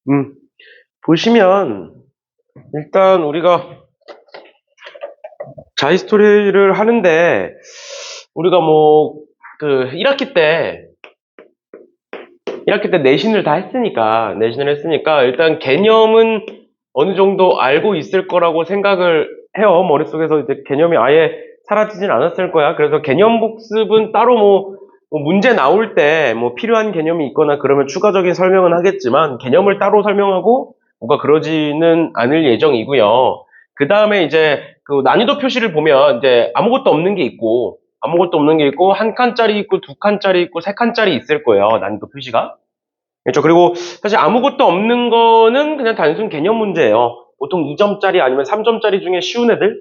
음, 보시면, 일단 우리가 자이스토리를 하는데, 우리가 그, 1학기 때 내신을 했으니까, 일단 개념은 어느 정도 알고 있을 거라고 생각을 해요. 머릿속에서 이제 개념이 아예 사라지진 않았을 거야. 그래서 개념 복습은 따로 문제 나올 때 필요한 개념이 있거나 그러면 추가적인 설명은 하겠지만, 개념을 따로 설명하고, 뭔가 그러지는 않을 예정이고요. 그 다음에 이제 그 난이도 표시를 보면 이제 아무것도 없는 게 있고, 한 칸짜리 있고, 두 칸짜리 있고, 세 칸짜리 있을 거예요. 난이도 표시가. 그렇죠. 그리고 사실 아무것도 없는 거는 그냥 단순 개념 문제예요. 보통 2점짜리 아니면 3점짜리 중에 쉬운 애들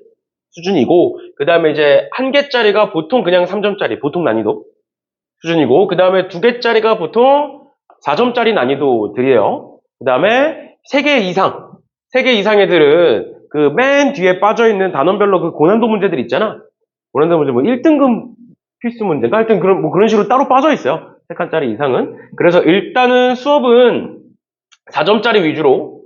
수준이고, 그 다음에 이제 한 개짜리가 보통 그냥 3점짜리, 보통 난이도 수준이고, 그 다음에 두 개짜리가 보통 4점짜리 난이도들이에요. 그 다음에 3개 이상 애들은 그 맨 뒤에 빠져있는 단원별로 그 고난도 문제들 있잖아. 고난도 문제 1등급 필수 문제가 하여튼 그런 식으로 따로 빠져있어요. 3칸짜리 이상은. 그래서 일단은 수업은 4점짜리 위주로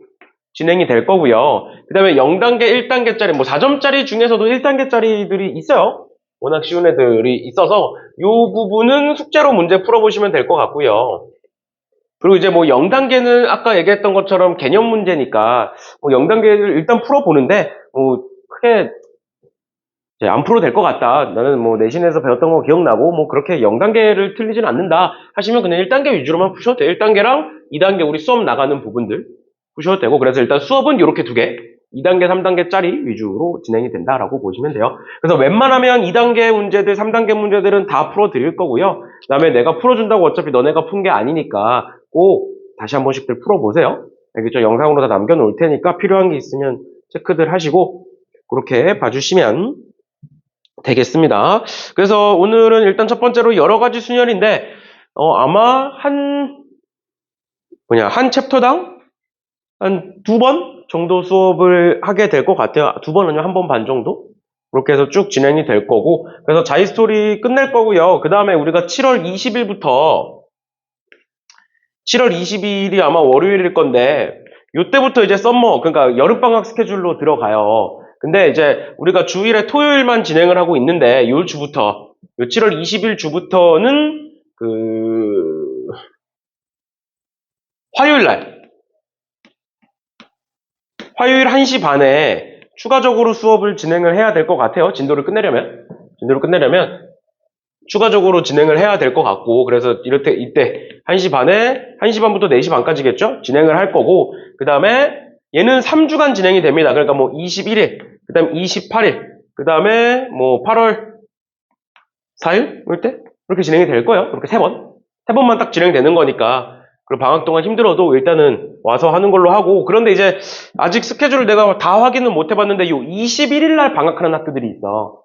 진행이 될 거고요. 그 다음에 0단계, 1단계짜리, 4점짜리 중에서도 1단계짜리들이 있어요. 워낙 쉬운 애들이 있어서 이 부분은 숙제로 문제 풀어보시면 될 것 같고요. 그리고 이제 0단계는 아까 얘기했던 것처럼 개념 문제니까 0단계를 일단 풀어보는데 크게 이제 안 풀어도 될 것 같다. 나는 내신에서 배웠던 거 기억나고 그렇게 0단계를 틀리진 않는다 하시면 그냥 1단계 위주로만 푸셔도 돼요. 1단계랑 2단계 우리 수업 나가는 부분들 푸셔도 되고, 그래서 일단 수업은 이렇게 2개, 2단계, 3단계짜리 위주로 진행이 된다라고 보시면 돼요. 그래서 웬만하면 2단계 문제들, 3단계 문제들은 다 풀어드릴 거고요. 그 다음에 내가 풀어준다고 어차피 너네가 푼 게 아니니까 꼭 다시 한 번씩들 풀어보세요. 알겠죠? 영상으로 다 남겨놓을 테니까 필요한 게 있으면 체크들 하시고 그렇게 봐주시면 되겠습니다. 그래서 오늘은 일단 첫 번째로 여러 가지 순열인데, 아마 한 챕터당 한 2번 정도 수업을 하게 될 것 같아요. 2번 아니면 1번 반 정도? 그렇게 해서 쭉 진행이 될 거고, 그래서 자이스토리 끝낼 거고요. 그 다음에 우리가 7월 20일이 아마 월요일일 건데, 요때부터 이제 그러니까 여름방학 스케줄로 들어가요. 근데 이제 우리가 주일에 토요일만 진행을 하고 있는데, 요 7월 20일 주부터는 화요일 1시 반에 추가적으로 수업을 진행을 해야 될 것 같아요. 진도를 끝내려면 추가적으로 진행을 해야 될 것 같고, 그래서 이때 1시 반부터 4시 반까지겠죠? 진행을 할 거고, 그 다음에 얘는 3주간 진행이 됩니다. 그러니까 21일, 그 다음에 28일, 그 다음에 8월 4일? 그렇게 진행이 될 거예요. 그렇게 3번만 딱 진행되는 거니까. 그리고 방학 동안 힘들어도 일단은 와서 하는 걸로 하고, 그런데 이제 아직 스케줄을 내가 다 확인은 못 해봤는데, 요 21일 날 방학하는 학교들이 있어.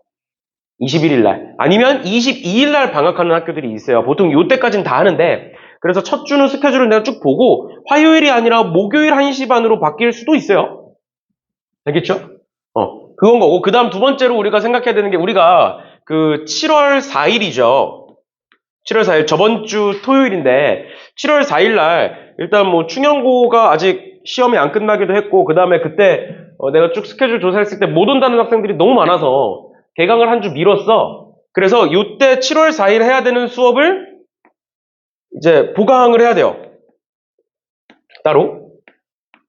21일 날. 아니면 22일 날 방학하는 학교들이 있어요. 보통 요때까지는 다 하는데, 그래서 첫 주는 스케줄을 내가 쭉 보고, 화요일이 아니라 목요일 1시 반으로 바뀔 수도 있어요. 알겠죠? 그건 거고, 그 다음 두 번째로 우리가 생각해야 되는 게, 우리가 7월 4일이죠. 7월 4일, 저번 주 토요일인데, 7월 4일 날, 일단 충영고가 아직 시험이 안 끝나기도 했고, 그 다음에 그때, 내가 쭉 스케줄 조사했을 때 못 온다는 학생들이 너무 많아서, 개강을 한 주 미뤘어. 그래서 요때 7월 4일 해야 되는 수업을, 이제 보강을 해야 돼요. 따로.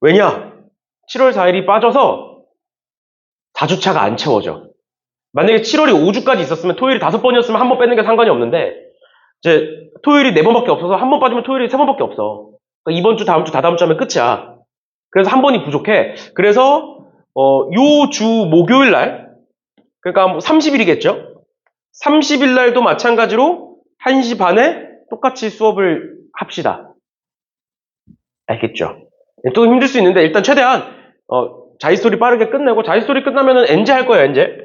왜냐? 7월 4일이 빠져서 4주차가 안 채워져. 만약에 7월이 5주까지 있었으면 토요일이 5번이었으면 한 번 빼는 게 상관이 없는데, 이제 토요일이 4번밖에 없어서 한 번 빠지면 토요일이 3번밖에 없어. 그러니까 이번 주, 다음 주, 다다음 주 하면 끝이야. 그래서 한 번이 부족해. 그래서 요 주 목요일 날, 그러니까 30일이겠죠? 30일 날도 마찬가지로 1시 반에 똑같이 수업을 합시다. 알겠죠? 또 힘들 수 있는데 일단 최대한 자이스토리 빠르게 끝내고, 자이스토리 끝나면은 엔제 할 거예요. 엔제.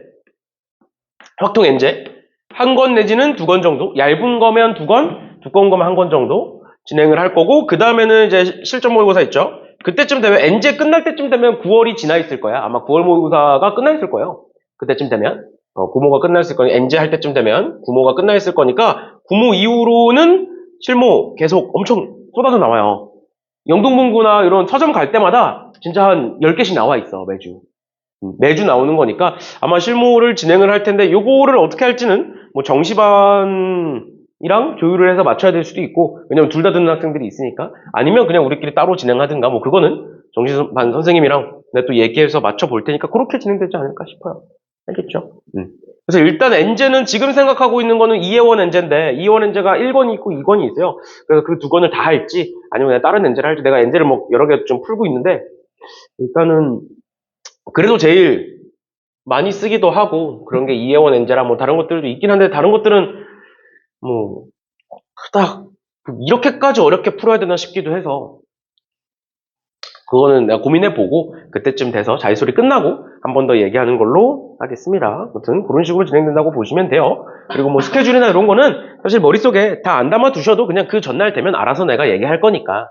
확통 엔제. 한 권 내지는 2권 정도, 얇은 거면 2권, 두꺼운 거면 1권 정도 진행을 할 거고, 그 다음에는 이제 실전 모의고사 있죠. 그때쯤 되면, 엔제 끝날 때쯤 되면 9월이 지나 있을 거야. 아마 9월 모의고사가 끝나 있을 거예요. 그때쯤 되면 구모가 끝나 있을 거니까, 엔제 할 때쯤 되면 구모가 끝나 있을 거니까, 구모 이후로는 실무 계속 엄청 쏟아져 나와요. 영동문구나 이런 서점 갈 때마다 진짜 한 10개씩 나와 있어, 매주. 매주 나오는 거니까 아마 실무를 진행을 할 텐데 요거를 어떻게 할지는 뭐 정시반이랑 조율을 해서 맞춰야 될 수도 있고, 왜냐면 둘 다 듣는 학생들이 있으니까. 아니면 그냥 우리끼리 따로 진행하든가, 뭐 그거는 정시반 선생님이랑 내가 또 얘기해서 맞춰 볼 테니까 그렇게 진행되지 않을까 싶어요. 알겠죠? 그래서 일단 엔제는 지금 생각하고 있는 거는 2회원 엔제인데, 2회원 엔제가 1권이 있고 2권이 있어요. 그래서 그 두 권을 다 할지 아니면 내가 다른 엔제를 할지, 내가 엔제를 뭐 여러 개 좀 풀고 있는데, 일단은 그래도 제일 많이 쓰기도 하고 그런 게 2회원 엔제라 뭐 다른 것들도 있긴 한데, 다른 것들은 뭐 그닥 이렇게까지 어렵게 풀어야 되나 싶기도 해서, 그거는 내가 고민해보고 그때쯤 돼서 자유소리 끝나고 한 번 더 얘기하는 걸로 하겠습니다. 아무튼 그런 식으로 진행된다고 보시면 돼요. 그리고 뭐 스케줄이나 이런 거는 사실 머릿속에 다 안 담아 두셔도 그냥 그 전날 되면 알아서 내가 얘기할 거니까,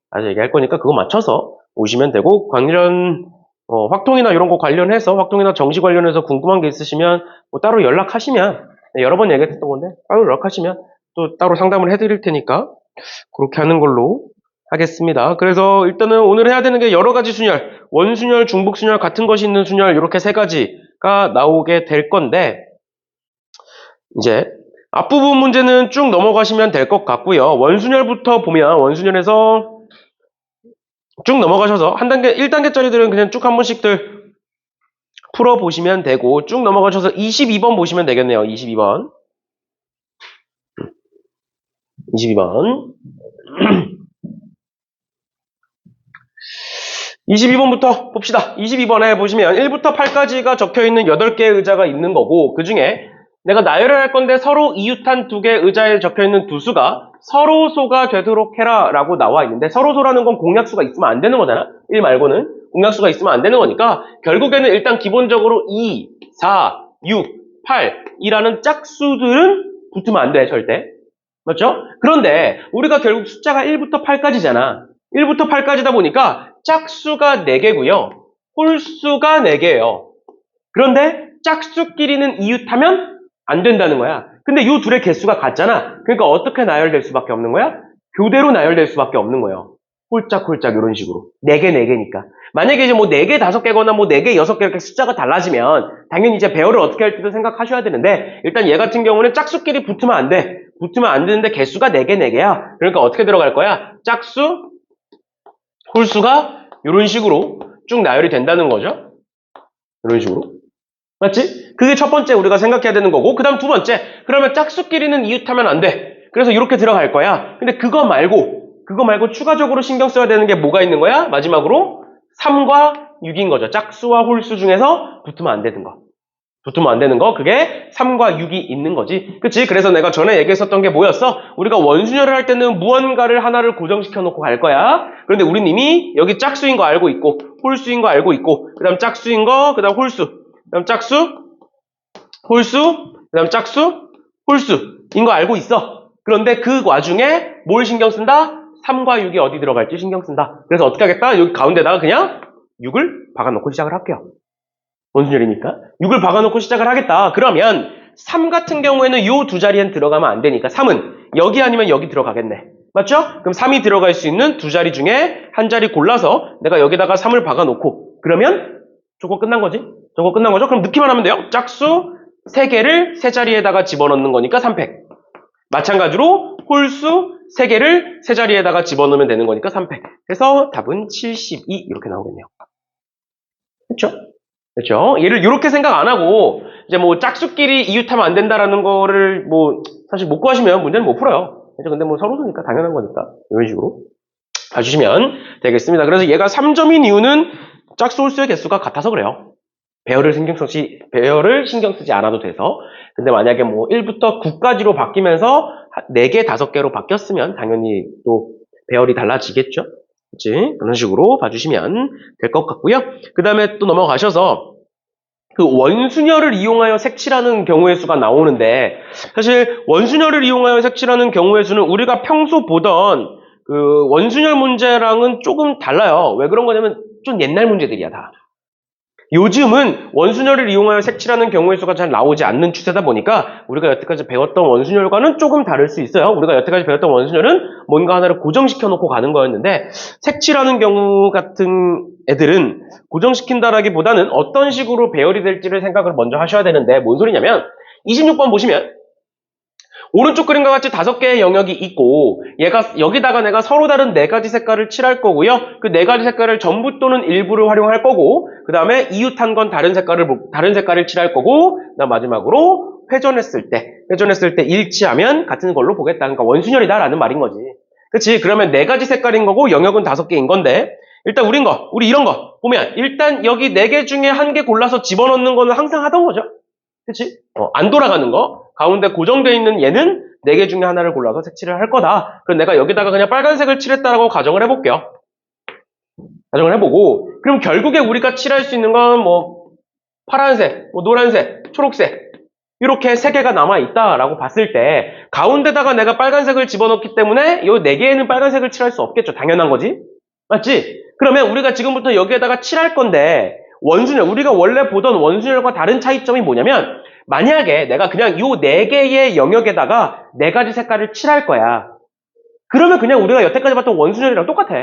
그거 맞춰서 오시면 되고, 관련 확통이나 이런 거 관련해서, 확통이나 정시 관련해서 궁금한 게 있으시면 뭐 따로 연락하시면, 여러 번 얘기했던 건데 따로 연락하시면 또 따로 상담을 해드릴 테니까 그렇게 하는 걸로 하겠습니다. 그래서 일단은 오늘 해야 되는 게 여러 가지 순열, 원순열, 중복순열, 같은 것이 있는 순열, 이렇게 세 가지가 나오게 될 건데, 이제 앞부분 문제는 쭉 넘어가시면 될 것 같고요. 원순열부터 보면, 원순열에서 쭉 넘어가셔서 한 단계, 1단계짜리들은 그냥 쭉 한 번씩들 풀어보시면 되고, 쭉 넘어가셔서 22번 보시면 되겠네요. 22번. 22번. 22번부터 봅시다. 22번에 보시면 1부터 8까지가 적혀있는 8개의 의자가 있는 거고, 그 중에 내가 나열을 할 건데 서로 이웃한 2개의 의자에 적혀있는 두 수가 서로소가 되도록 해라 라고 나와 있는데, 서로소라는 건 공약수가 있으면 안 되는 거잖아. 1 말고는 공약수가 있으면 안 되는 거니까 결국에는 일단 기본적으로 2, 4, 6, 8 이라는 짝수들은 붙으면 안 돼, 절대. 맞죠? 그런데 우리가 결국 숫자가 1부터 8까지잖아. 1부터 8까지다 보니까 짝수가 4개고요. 홀수가 4개예요. 그런데 짝수끼리는 이웃하면 안 된다는 거야. 근데 이 둘의 개수가 같잖아. 그러니까 어떻게 나열될 수밖에 없는 거야? 교대로 나열될 수밖에 없는 거예요. 홀짝홀짝 이런 식으로. 4개, 4개니까. 만약에 이제 뭐 4개, 5개거나 뭐 4개, 6개 이렇게 숫자가 달라지면 당연히 이제 배열을 어떻게 할지도 생각하셔야 되는데, 일단 얘 같은 경우는 짝수끼리 붙으면 안 돼. 붙으면 안 되는데 개수가 4개, 4개야. 그러니까 어떻게 들어갈 거야? 짝수, 홀수가 이런 식으로 쭉 나열이 된다는 거죠. 이런 식으로. 맞지? 그게 첫 번째 우리가 생각해야 되는 거고, 그 다음 두 번째, 그러면 짝수끼리는 이웃하면 안 돼. 그래서 이렇게 들어갈 거야. 근데 그거 말고 추가적으로 신경 써야 되는 게 뭐가 있는 거야? 마지막으로 3과 6인 거죠. 짝수와 홀수 중에서 붙으면 안 되는 거. 그게 3과 6이 있는 거지. 그치? 그래서 내가 전에 얘기했었던 게 뭐였어? 우리가 원순열을 할 때는 무언가를 하나를 고정시켜 놓고 갈 거야. 그런데 우린 이미 여기 짝수인 거 알고 있고, 홀수인 거 알고 있고, 그 다음 짝수인 거, 그 다음 홀수, 그 다음 짝수, 홀수, 그 다음 짝수, 홀수인 거 알고 있어. 그런데 그 와중에 뭘 신경 쓴다? 3과 6이 어디 들어갈지 신경 쓴다. 그래서 어떻게 하겠다? 여기 가운데다가 그냥 6을 박아놓고 시작을 할게요. 원순열이니까 6을 박아놓고 시작을 하겠다. 그러면 3 같은 경우에는 이 두 자리엔 들어가면 안 되니까 3은 여기 아니면 여기 들어가겠네. 맞죠? 그럼 3이 들어갈 수 있는 두 자리 중에 한 자리 골라서 내가 여기다가 3을 박아놓고, 그러면 저거 끝난 거지? 그럼 넣기만 하면 돼요. 짝수 3개를 세 자리에다가 집어넣는 거니까 3팩. 마찬가지로 홀수 3개를 세 자리에다가 집어넣으면 되는 거니까 3팩. 그래서 답은 72 이렇게 나오겠네요. 그렇죠? 얘를 이렇게 생각 안 하고 이제 뭐 짝수끼리 이웃하면 안 된다라는 거를 뭐 사실 못 구하시면 문제는 못 풀어요. 그죠? 근데 뭐 서로니까 당연한 거니까 이런 식으로 봐주시면 되겠습니다. 그래서 얘가 3점인 이유는 짝수 홀수의 개수가 같아서 그래요. 배열을 신경 쓰지 않아도 돼서. 근데 만약에 뭐 1부터 9까지로 바뀌면서 4개, 5개로 바뀌었으면 당연히 또 배열이 달라지겠죠. 그치? 그런 식으로 봐주시면 될 것 같고요. 그 다음에 또 넘어가셔서 그 원순열을 이용하여 색칠하는 경우의 수가 나오는데, 사실 원순열을 이용하여 색칠하는 경우의 수는 우리가 평소 보던 그 원순열 문제랑은 조금 달라요. 왜 그런 거냐면 좀 옛날 문제들이야 다. 요즘은 원순열을 이용하여 색칠하는 경우의 수가 잘 나오지 않는 추세다 보니까 우리가 여태까지 배웠던 원순열과는 조금 다를 수 있어요. 우리가 여태까지 배웠던 원순열은 뭔가 하나를 고정시켜 놓고 가는 거였는데 색칠하는 경우 같은 애들은 고정시킨다라기보다는 어떤 식으로 배열이 될지를 생각을 먼저 하셔야 되는데 뭔 소리냐면 26번 보시면 오른쪽 그림과 같이 5개의 영역이 있고 여기다가 내가 서로 다른 4가지 색깔을 칠할 거고요. 그 4가지 색깔을 전부 또는 일부를 활용할 거고 그 다음에 이웃한 건 다른 색깔을 칠할 거고 그다음 마지막으로 회전했을 때 일치하면 같은 걸로 보겠다. 그러니까 원순열이다라는 말인 거지. 그치? 그러면 4가지 색깔인 거고 영역은 5개인 건데 일단 우리 이런 거 보면 일단 여기 4개 중에 1개 골라서 집어넣는 거는 항상 하던 거죠. 그치? 안 돌아가는 거. 가운데 고정되어 있는 얘는 4개 중에 하나를 골라서 색칠을 할 거다. 그럼 내가 여기다가 그냥 빨간색을 칠했다라고 가정을 해볼게요. 가정을 해보고 그럼 결국에 우리가 칠할 수 있는 건 뭐 파란색, 뭐 노란색, 초록색 이렇게 3개가 남아있다라고 봤을 때 가운데다가 내가 빨간색을 집어넣기 때문에 이 4개에는 빨간색을 칠할 수 없겠죠. 당연한 거지. 맞지? 그러면 우리가 지금부터 여기에다가 칠할 건데 원순열, 우리가 원래 보던 원순열과 다른 차이점이 뭐냐면 만약에 내가 그냥 이 4개의 영역에다가 4가지 색깔을 칠할 거야. 그러면 그냥 우리가 여태까지 봤던 원순열이랑 똑같아.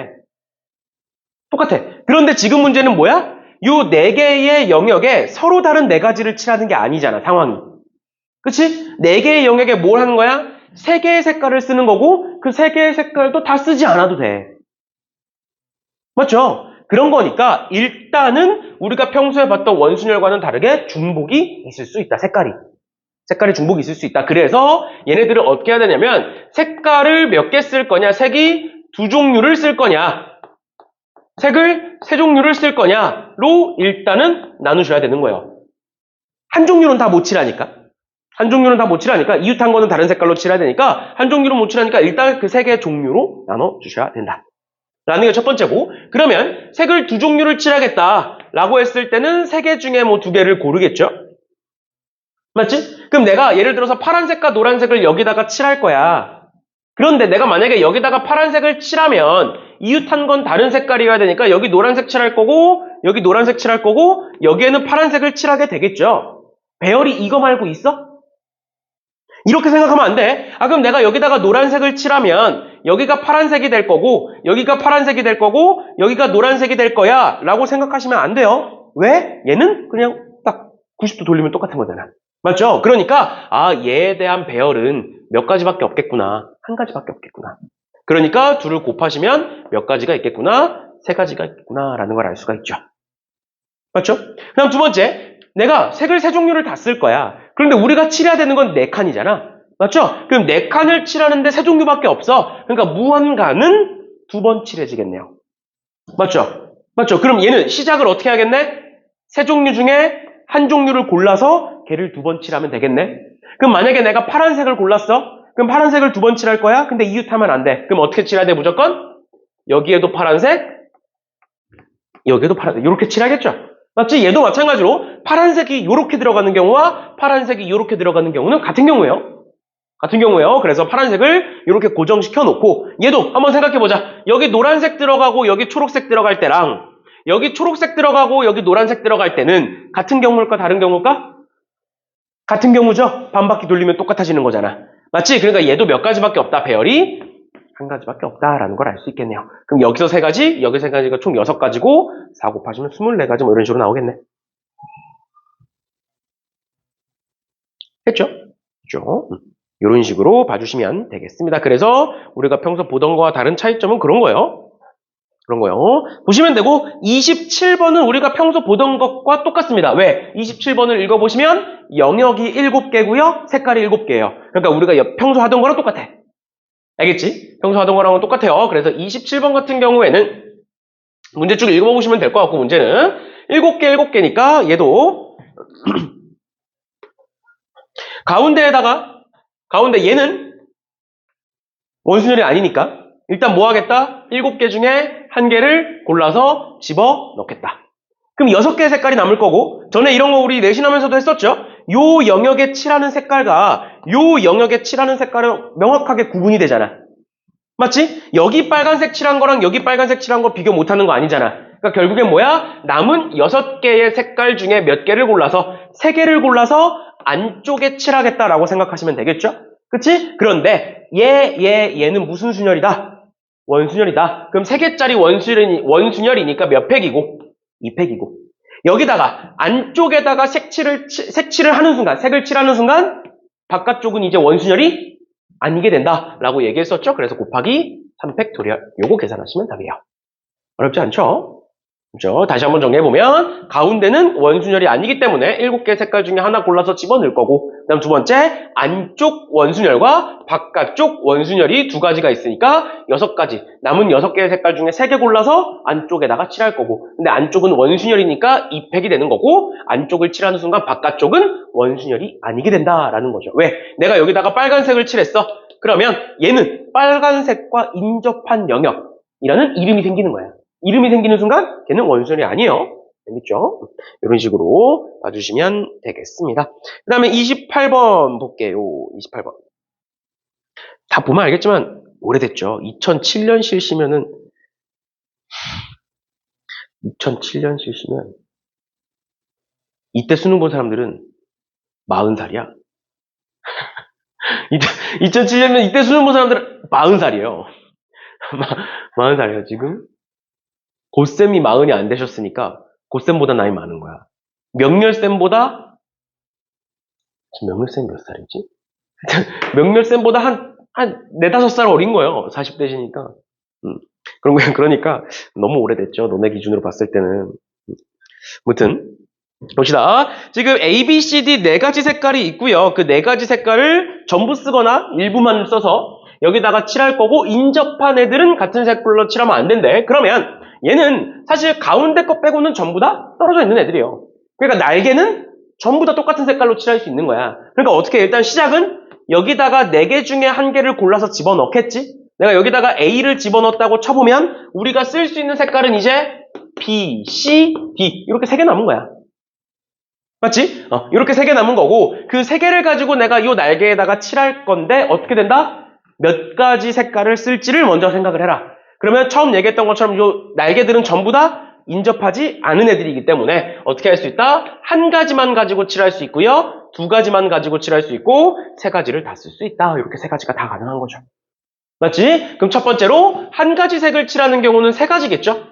그런데 지금 문제는 뭐야? 이 4개의 영역에 서로 다른 4가지를 칠하는 게 아니잖아, 상황이. 그치? 4개의 영역에 뭘 하는 거야? 3개의 색깔을 쓰는 거고 그 3개의 색깔도 다 쓰지 않아도 돼. 맞죠? 그런 거니까 일단은 우리가 평소에 봤던 원순열과는 다르게 중복이 있을 수 있다. 색깔이 중복이 있을 수 있다. 그래서 얘네들을 어떻게 해야 되냐면 색깔을 몇 개 쓸 거냐, 색이 2종류를 쓸 거냐, 색을 3종류를 쓸 거냐로 일단은 나누셔야 되는 거예요. 한 종류는 다 못 칠하니까. 이웃한 거는 다른 색깔로 칠해야 되니까 한 종류로 못 칠하니까 일단 그 3개의 종류로 나눠주셔야 된다. 라는 게 첫 번째고 그러면 색을 2종류를 칠하겠다라고 했을 때는 3개 중에 뭐 2개를 고르겠죠? 맞지? 그럼 내가 예를 들어서 파란색과 노란색을 여기다가 칠할 거야. 그런데 내가 만약에 여기다가 파란색을 칠하면 이웃한 건 다른 색깔이어야 되니까 여기 노란색 칠할 거고 여기 노란색 칠할 거고 여기에는 파란색을 칠하게 되겠죠? 배열이 이거 말고 있어? 이렇게 생각하면 안 돼. 그럼 내가 여기다가 노란색을 칠하면 여기가 파란색이 될 거고 여기가 파란색이 될 거고 여기가 노란색이 될 거야 라고 생각하시면 안 돼요. 왜? 얘는 그냥 딱 90도 돌리면 똑같은 거잖아. 맞죠? 그러니까 얘에 대한 배열은 몇 가지밖에 없겠구나. 한 가지밖에 없겠구나. 그러니까 둘을 곱하시면 몇 가지가 있겠구나. 3가지가 있겠구나 라는 걸 알 수가 있죠. 맞죠? 그다음 두 번째, 내가 색을 3종류를 다 쓸 거야. 그런데 우리가 칠해야 되는 건 4칸이잖아. 맞죠? 그럼 4칸을 칠하는데 3종류밖에 없어. 그러니까 무언가는 2번 칠해지겠네요. 맞죠? 그럼 얘는 시작을 어떻게 하겠네? 3종류 중에 한 종류를 골라서 걔를 2번 칠하면 되겠네. 그럼 만약에 내가 파란색을 골랐어. 그럼 파란색을 2번 칠할 거야. 근데 이웃하면 안 돼. 그럼 어떻게 칠해야 돼 무조건? 여기에도 파란색, 여기에도 파란색. 이렇게 칠하겠죠? 맞지? 얘도 마찬가지로 파란색이 이렇게 들어가는 경우와 파란색이 이렇게 들어가는 경우는 같은 경우예요. 그래서 파란색을 이렇게 고정시켜 놓고 얘도 한번 생각해보자. 여기 노란색 들어가고 여기 초록색 들어갈 때랑 여기 초록색 들어가고 여기 노란색 들어갈 때는 같은 경우일까 다른 경우일까? 같은 경우죠. 반바퀴 돌리면 똑같아지는 거잖아. 맞지? 그러니까 얘도 몇 가지밖에 없다. 배열이 한 가지밖에 없다라는 걸 알 수 있겠네요. 그럼 여기서 3가지, 여기 3가지가 총 6가지고 4 곱하시면 24가지 뭐 이런 식으로 나오겠네. 했죠? 이런 식으로 봐주시면 되겠습니다. 그래서 우리가 평소 보던 거와 다른 차이점은 그런 거예요. 보시면 되고 27번은 우리가 평소 보던 것과 똑같습니다. 왜? 27번을 읽어보시면 영역이 7개고요. 색깔이 7개예요. 그러니까 우리가 평소 하던 거랑 똑같아. 알겠지? 평소 하던 거랑은 똑같아요. 그래서 27번 같은 경우에는 문제 쭉 읽어보시면 될 것 같고 문제는 7개니까 얘도 가운데 얘는 원순열이 아니니까 일단 뭐 하겠다? 7개 중에 1개를 골라서 집어넣겠다. 그럼 6개의 색깔이 남을 거고 전에 이런 거 우리 내신하면서도 했었죠? 요 영역에 칠하는 색깔과 요 영역에 칠하는 색깔은 명확하게 구분이 되잖아. 맞지? 여기 빨간색 칠한 거랑 여기 빨간색 칠한 거 비교 못하는 거 아니잖아. 그러니까 결국엔 뭐야? 남은 6개의 색깔 중에 몇 개를 골라서 3개를 골라서 안쪽에 칠하겠다라고 생각하시면 되겠죠? 그치? 그런데 얘는 무슨 순열이다? 원순열이다. 그럼 3개짜리 원순열이니까 몇 팩이고? 2팩이고. 여기다가 안쪽에다가 색칠을 하는 순간, 색을 칠하는 순간 바깥쪽은 이제 원순열이 아니게 된다라고 얘기했었죠. 그래서 곱하기 3팩토리얼 요거 계산하시면 답이에요. 어렵지 않죠? 그렇죠? 다시 한번 정리해보면 가운데는 원순열이 아니기 때문에 7개 색깔 중에 하나 골라서 집어넣을 거고, 그 다음 두 번째 안쪽 원순열과 바깥쪽 원순열이 2가지가 있으니까 6가지, 남은 6개의 색깔 중에 3개 골라서 안쪽에다가 칠할 거고, 근데 안쪽은 원순열이니까 2팩이 되는 거고, 안쪽을 칠하는 순간 바깥쪽은 원순열이 아니게 된다라는 거죠. 왜? 내가 여기다가 빨간색을 칠했어. 그러면 얘는 빨간색과 인접한 영역이라는 이름이 생기는 거야. 이름이 생기는 순간 걔는 원순열이 아니에요. 알겠죠? 이런 식으로 봐주시면 되겠습니다. 그 다음에 28번 볼게요. 28번. 다 보면 알겠지만 오래됐죠. 2007년 실시면은 2007년 실시면 이때 수능 본 사람들은 40살이야. 2007년이면 이때 수능 본 사람들은 40살이에요. 40살이에요 지금. 고쌤이 40이 안 되셨으니까 고쌤보다 나이 많은 거야. 명렬쌤보다 지금 명렬쌤 몇 살이지? 명렬쌤보다 한 4, 5살 어린 거예요. 40대시니까. 그러니까 너무 오래됐죠. 너네 기준으로 봤을 때는. 아무튼 봅시다. 지금 A, B, C, D 4가지 색깔이 있고요. 그 4가지 색깔을 전부 쓰거나 일부만 써서 여기다가 칠할 거고, 인접한 애들은 같은 색깔로 칠하면 안 된대. 그러면 얘는 사실 가운데 거 빼고는 전부 다 떨어져 있는 애들이에요. 그러니까 날개는 전부 다 똑같은 색깔로 칠할 수 있는 거야. 그러니까 어떻게 일단 시작은 여기다가 4개 중에 1개를 골라서 집어넣겠지? 내가 여기다가 A를 집어넣었다고 쳐보면 우리가 쓸 수 있는 색깔은 이제 B, C, D 이렇게 3개 남은 거야. 맞지? 이렇게 3개 남은 거고, 그 3개를 가지고 내가 이 날개에다가 칠할 건데 어떻게 된다? 몇 가지 색깔을 쓸지를 먼저 생각을 해라. 그러면 처음 얘기했던 것처럼 이 날개들은 전부 다 인접하지 않은 애들이기 때문에 어떻게 할 수 있다? 1가지만 가지고 칠할 수 있고요, 2가지만 가지고 칠할 수 있고, 3가지를 다 쓸 수 있다. 이렇게 3가지가 다 가능한 거죠. 맞지? 그럼 첫 번째로 1가지 색을 칠하는 경우는 3가지겠죠?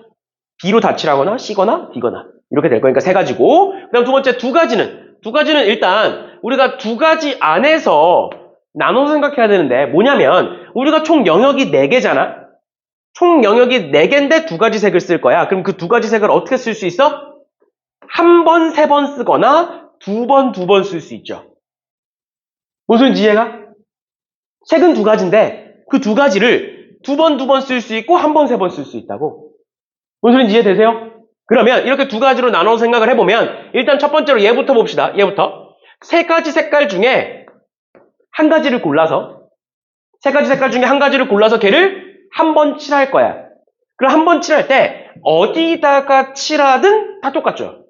B로 다 칠하거나 C거나 D거나 이렇게 될 거니까 3가지고, 그 다음 두 번째 2가지는 일단 우리가 2가지 안에서 나눠서 생각해야 되는데, 뭐냐면 우리가 총 영역이 4개잖아? 총 영역이 4개인데 2가지 색을 쓸 거야. 그럼 그 2가지 색을 어떻게 쓸 수 있어? 1번, 3번 쓰거나 2번, 2번 쓸 수 있죠. 무슨 소리인지 이해가? 색은 2가지인데 그 2가지를 2번, 2번 쓸 수 있고 1번, 3번 쓸 수 있다고. 무슨 소리인지 이해되세요? 그러면 이렇게 2가지로 나눠서 생각을 해보면, 일단 첫 번째로 얘부터 봅시다. 얘부터 3가지 색깔 중에 1가지를 골라서, 3가지 색깔 중에 1가지를 골라서 걔를 한번 칠할 거야. 그럼 한번 칠할 때 어디다가 칠하든 다 똑같죠?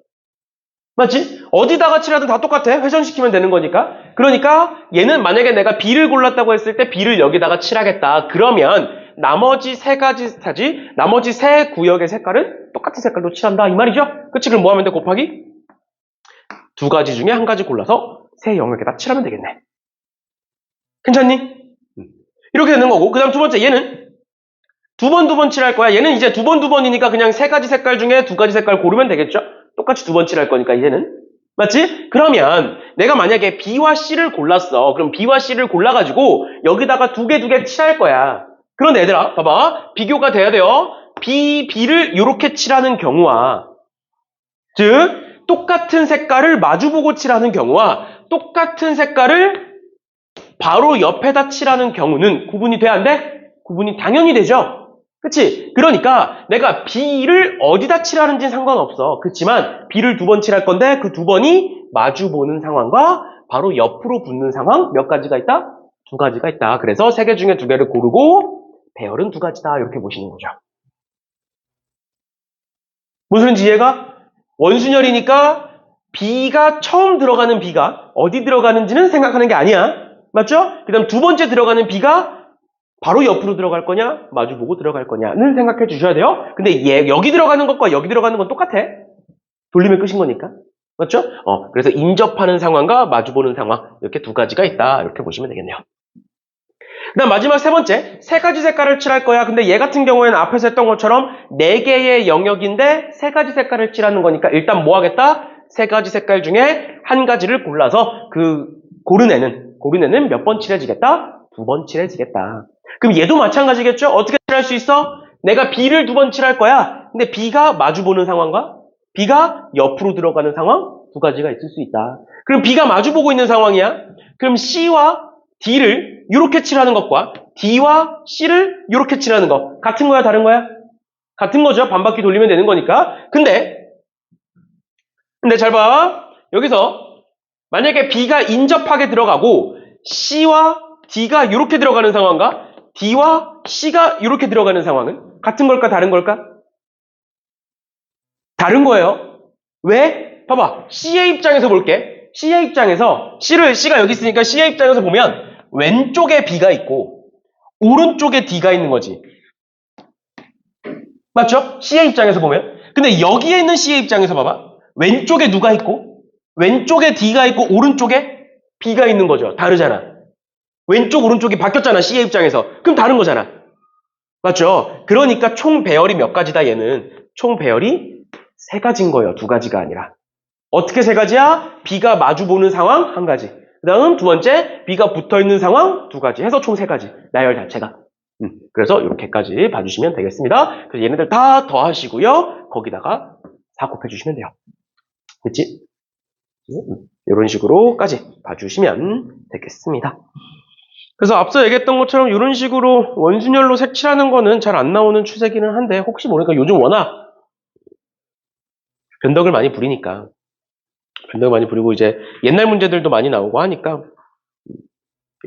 맞지? 어디다가 칠하든 다 똑같아. 회전시키면 되는 거니까. 그러니까 얘는 만약에 내가 B를 골랐다고 했을 때 B를 여기다가 칠하겠다. 그러면 나머지 3 구역의 색깔은 똑같은 색깔로 칠한다 이 말이죠? 그치? 그럼 뭐 하면 돼? 곱하기 2가지 중에 1가지 골라서 새 영역에다 칠하면 되겠네. 괜찮니? 이렇게 되는 거고, 그 다음 두 번째 얘는 2번, 2번 칠할 거야. 얘는 이제 2번, 2번이니까 그냥 3가지 색깔 중에 2가지 색깔 고르면 되겠죠? 똑같이 2번 칠할 거니까 이제는. 맞지? 그러면 내가 만약에 B와 C를 골랐어. 그럼 B와 C를 골라가지고 여기다가 2개 칠할 거야. 그런데 얘들아, 봐봐. 비교가 돼야 돼요. B를 이렇게 칠하는 경우와, 즉 똑같은 색깔을 마주보고 칠하는 경우와 똑같은 색깔을 바로 옆에다 칠하는 경우는 구분이 돼야 안 돼? 구분이 당연히 되죠? 그치? 그러니까 내가 B를 어디다 칠하는지는 상관없어. 그렇지만 B를 2번 칠할 건데 그 2번이 마주 보는 상황과 바로 옆으로 붙는 상황 몇 가지가 있다? 2가지가 있다. 그래서 3개 중에 2개를 고르고 배열은 2가지다. 이렇게 보시는 거죠. 무슨 이해가? 원순열이니까 B가 처음 들어가는 B가 어디 들어가는지는 생각하는 게 아니야. 맞죠? 그 다음 두 번째 들어가는 B가 바로 옆으로 들어갈 거냐, 마주보고 들어갈 거냐는 생각해 주셔야 돼요. 근데 여기 들어가는 것과 여기 들어가는 건 똑같아. 돌리면 끝인 거니까. 맞죠? 그래서 인접하는 상황과 마주보는 상황, 이렇게 두 가지가 있다. 이렇게 보시면 되겠네요. 그 다음 마지막 세 번째, 세 가지 색깔을 칠할 거야. 근데 얘 같은 경우에는 앞에서 했던 것처럼 네 개의 영역인데 세 가지 색깔을 칠하는 거니까 일단 뭐 하겠다? 세 가지 색깔 중에 한 가지를 골라서 고른 애는 몇 번 칠해지겠다? 두 번 칠해지겠다. 그럼 얘도 마찬가지겠죠? 어떻게 칠할 수 있어? 내가 B를 두 번 칠할 거야. 근데 B가 마주보는 상황과 B가 옆으로 들어가는 상황 두 가지가 있을 수 있다. 그럼 B가 마주보고 있는 상황이야. 그럼 C와 D를 이렇게 칠하는 것과 D와 C를 이렇게 칠하는 것 같은 거야, 다른 거야? 같은 거죠. 반바퀴 돌리면 되는 거니까. 근데 잘 봐. 여기서 만약에 B가 인접하게 들어가고 C와 D가 이렇게 들어가는 상황과 D와 C가 이렇게 들어가는 상황은 같은 걸까, 다른 걸까? 다른 거예요. 왜? 봐봐. C의 입장에서 볼게. C의 입장에서 C가 여기 있으니까 C의 입장에서 보면 왼쪽에 B가 있고 오른쪽에 D가 있는 거지. 맞죠? C의 입장에서 보면. 근데 여기에 있는 C의 입장에서 봐봐. 왼쪽에 누가 있고 왼쪽에 D가 있고 오른쪽에 B가 있는 거죠. 다르잖아. 왼쪽 오른쪽이 바뀌었잖아. C의 입장에서. 그럼 다른 거잖아. 맞죠? 그러니까 총 배열이 몇 가지다 얘는. 총 배열이 세 가지인 거예요. 두 가지가 아니라. 어떻게 세 가지야? B가 마주보는 상황 한 가지. 그 다음 두 번째 B가 붙어있는 상황 두 가지. 해서 총 세 가지. 나열 자체가. 그래서 이렇게까지 봐주시면 되겠습니다. 그래서 얘네들 다 더하시고요. 거기다가 4 곱해주시면 돼요. 됐지? 이런 식으로까지 봐주시면 되겠습니다. 그래서 앞서 얘기했던 것처럼 이런 식으로 원순열로 색칠하는 거는 잘 안 나오는 추세기는 한데 혹시 모르니까 요즘 워낙 변덕을 많이 부리니까 변덕을 많이 부리고 이제 옛날 문제들도 많이 나오고 하니까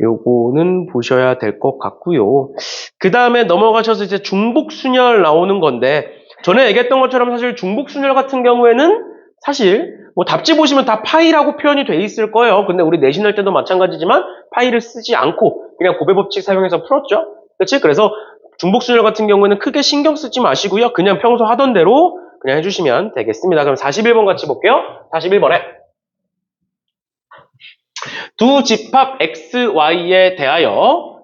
요거는 보셔야 될 것 같고요. 그 다음에 넘어가셔서 이제 중복순열 나오는 건데 전에 얘기했던 것처럼 사실 중복순열 같은 경우에는 사실 뭐 답지 보시면 다 파이라고 표현이 돼 있을 거예요. 근데 우리 내신할 때도 마찬가지지만 파이를 쓰지 않고 그냥 곱의 법칙 사용해서 풀었죠. 그렇지? 그래서 중복순열 같은 경우에는 크게 신경 쓰지 마시고요. 그냥 평소 하던 대로 그냥 해주시면 되겠습니다. 그럼 41번 같이 볼게요. 41번에 두 집합 xy에 대하여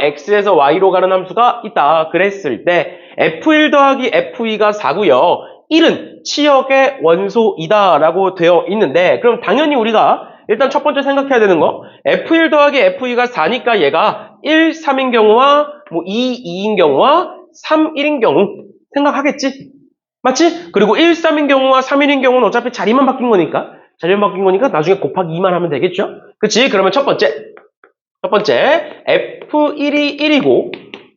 x에서 y로 가는 함수가 있다 그랬을 때 f1 더하기 f2가 4고요. 1은 치역의 원소이다 라고 되어 있는데 그럼 당연히 우리가 일단 첫 번째 생각해야 되는 거 f1 더하기 f2가 4니까 얘가 1, 3인 경우와 뭐 2, 2인 경우와 3, 1인 경우 생각하겠지? 맞지? 그리고 1, 3인 경우와 3, 1인 경우는 어차피 자리만 바뀐 거니까 나중에 곱하기 2만 하면 되겠죠? 그치? 그러면 첫 번째 F1이 1이고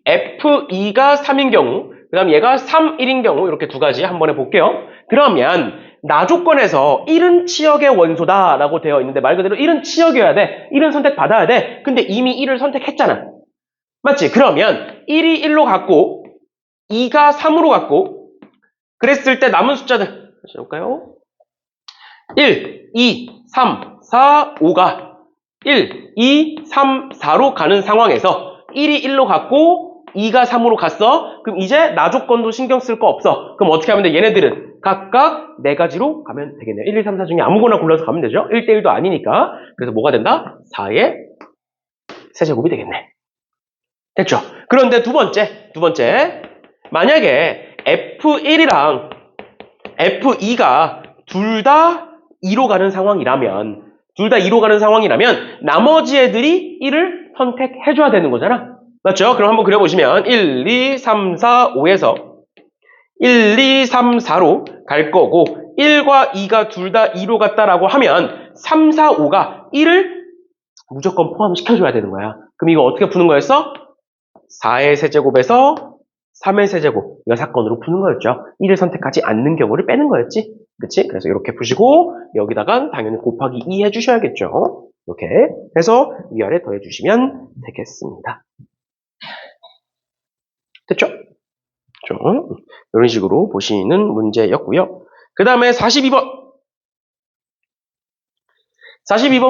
F2가 3인 경우 그 다음 얘가 3, 1인 경우 이렇게 두 가지 한번 해볼게요. 그러면 나 조건에서 1은 치역의 원소다 라고 되어 있는데 말 그대로 1은 치역이어야 돼. 1은 선택받아야 돼. 근데 이미 1을 선택했잖아. 맞지? 그러면 1이 1로 갔고 2가 3으로 갔고 그랬을 때 남은 숫자들 다시 볼까요? 1, 2, 3, 4, 5가 1, 2, 3, 4로 가는 상황에서 1이 1로 갔고 2가 3으로 갔어. 그럼 이제 나 조건도 신경 쓸 거 없어. 그럼 어떻게 하면 돼? 얘네들은 각각 4가지로 가면 되겠네요. 1, 2, 3, 4 중에 아무거나 골라서 가면 되죠. 1대1도 아니니까. 그래서 뭐가 된다? 4의 세제곱이 되겠네. 됐죠? 그런데 두 번째 만약에 F1이랑 F2가 둘 다 2로 가는 상황이라면 나머지 애들이 1을 선택해줘야 되는 거잖아. 맞죠? 그럼 한번 그려보시면 1, 2, 3, 4, 5에서 1, 2, 3, 4로 갈 거고 1과 2가 둘 다 2로 갔다라고 하면 3, 4, 5가 1을 무조건 포함시켜줘야 되는 거야. 그럼 이거 어떻게 푸는 거였어? 4의 세제곱에서 3의 세제곱 이거 사건으로 푸는 거였죠. 1을 선택하지 않는 경우를 빼는 거였지. 그치? 그래서 이렇게 푸시고 여기다가 당연히 곱하기 2 해주셔야겠죠. 이렇게 해서 위아래 더해주시면 되겠습니다. 됐죠? 좀 이런 식으로 보시는 문제였고요. 그 다음에 42번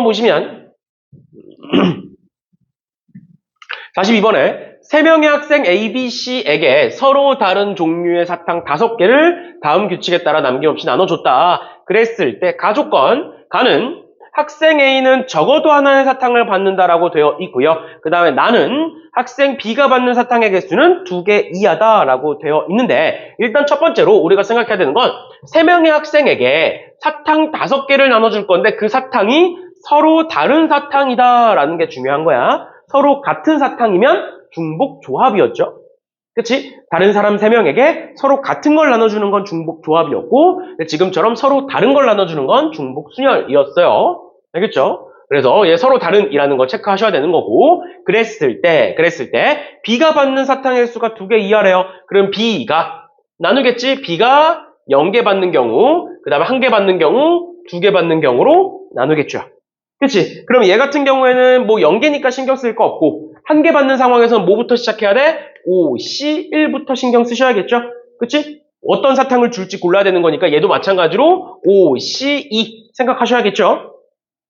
보시면 42번에 3명의 학생 A, B, C에게 서로 다른 종류의 사탕 5개를 다음 규칙에 따라 남김없이 나눠줬다. 그랬을 때 가조건, 가는 학생 A는 적어도 하나의 사탕을 받는다라고 되어 있고요. 그 다음에 나는 학생 B가 받는 사탕의 개수는 2개 이하다라고 되어 있는데 일단 첫 번째로 우리가 생각해야 되는 건 3명의 학생에게 사탕 5개를 나눠줄 건데 그 사탕이 서로 다른 사탕이다라는 게 중요한 거야. 서로 같은 사탕이면 중복 조합이었죠. 그치? 다른 사람 3명에게 서로 같은 걸 나눠주는 건 중복 조합이었고 지금처럼 서로 다른 걸 나눠주는 건 중복 순열이었어요. 알겠죠? 그래서 얘 서로 다른이라는 거 체크하셔야 되는 거고 그랬을 때 B가 받는 사탕의 수가 2개 이하래요. 그럼 B가 나누겠지? B가 0개 받는 경우 그 다음에 1개 받는 경우 2개 받는 경우로 나누겠죠. 그치? 그럼 얘 같은 경우에는 뭐 0개니까 신경 쓸 거 없고 1개 받는 상황에서는 뭐부터 시작해야 돼? O, C, 1부터 신경 쓰셔야겠죠? 그치? 어떤 사탕을 줄지 골라야 되는 거니까 얘도 마찬가지로 O, C, E 생각하셔야겠죠?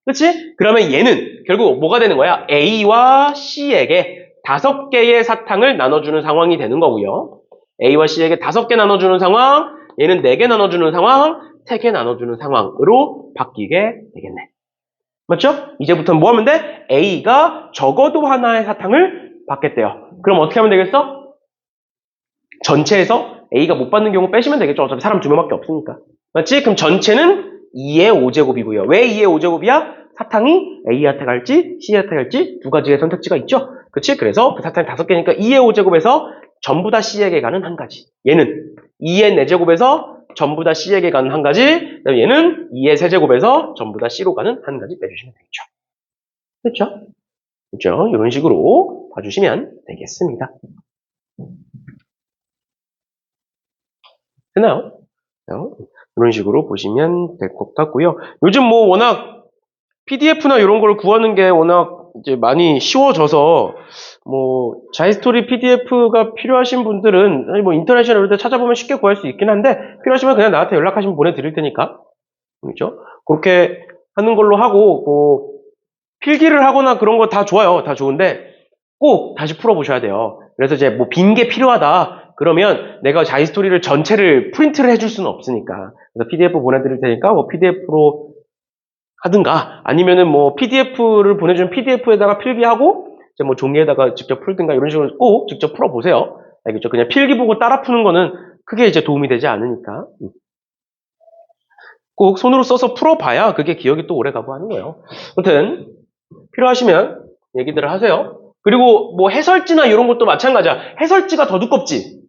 그치? 그러면 얘는 결국 뭐가 되는 거야? A와 C에게 5개의 사탕을 나눠주는 상황이 되는 거고요. A와 C에게 5개 나눠주는 상황, 얘는 4개 나눠주는 상황, 3개 나눠주는 상황으로 바뀌게 되겠네. 맞죠? 이제부터는 뭐 하면 돼? A가 적어도 하나의 사탕을 받겠대요. 그럼 어떻게 하면 되겠어? 전체에서 A가 못 받는 경우 빼시면 되겠죠. 어차피 사람 2명밖에 없으니까. 맞지? 그럼 전체는 2의 5제곱이고요. 왜 2의 5제곱이야? 사탕이 A한테 갈지 C한테 갈지 두 가지의 선택지가 있죠. 그치? 그래서 그 사탕이 5개니까 2의 5제곱에서 전부 다 C에게 가는 한 가지. 얘는 2의 4제곱에서 전부 다 C에게 가는 한 가지, 그다음에 얘는 2의 세제곱에서 전부 다 C로 가는 한 가지 빼주시면 되겠죠. 그렇죠? 그렇죠? 이런 식으로 봐주시면 되겠습니다. 되나요? 이런 식으로 보시면 될 것 같고요. 요즘 뭐 워낙 PDF나 이런 걸 구하는 게 워낙 이제 많이 쉬워져서 뭐 자이스토리 PDF가 필요하신 분들은 아니 뭐 인터넷이나 이런 데 찾아보면 쉽게 구할 수 있긴 한데 필요하시면 그냥 나한테 연락하시면 보내드릴 테니까 그렇죠? 그렇게 하는 걸로 하고 뭐 필기를 하거나 그런 거 다 좋아요. 다 좋은데 꼭 다시 풀어보셔야 돼요. 그래서 이제 뭐 빈 게 필요하다 그러면 내가 자이스토리를 전체를 프린트를 해줄 수는 없으니까 그래서 PDF 보내드릴 테니까 뭐 PDF로 하든가 아니면은 뭐 PDF를 보내주는 PDF에다가 필기하고 이제 뭐 종이에다가 직접 풀든가 이런 식으로 꼭 직접 풀어보세요. 알겠죠? 그냥 필기 보고 따라 푸는 거는 크게 이제 도움이 되지 않으니까 꼭 손으로 써서 풀어봐야 그게 기억이 또 오래가고 하는 거예요. 아무튼 필요하시면 얘기들을 하세요. 그리고 뭐 해설지나 이런 것도 마찬가지야. 해설지가 더 두껍지.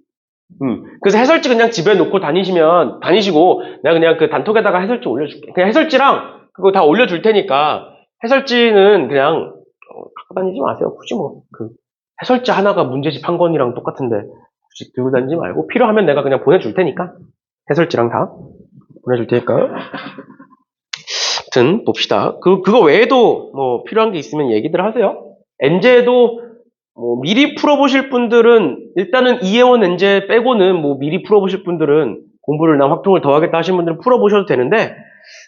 그래서 해설지 그냥 집에 놓고 다니시고 내가 그냥 그 단톡에다가 해설지 올려줄게. 그냥 해설지랑 그거 다 올려줄 테니까 해설지는 그냥 갖고 다니지 마세요. 굳이 뭐 그 해설지 하나가 문제집 한 권이랑 똑같은데 굳이 들고 다니지 말고 필요하면 내가 그냥 보내줄 테니까 해설지랑 다 보내줄 테니까 아무튼 봅시다. 그거 외에도 뭐 필요한 게 있으면 얘기들 하세요. 엔제도 뭐 미리 풀어보실 분들은 일단은 이해원 엔제 빼고는 뭐 미리 풀어보실 분들은 공부를 나 확통을 더 하겠다 하신 분들은 풀어보셔도 되는데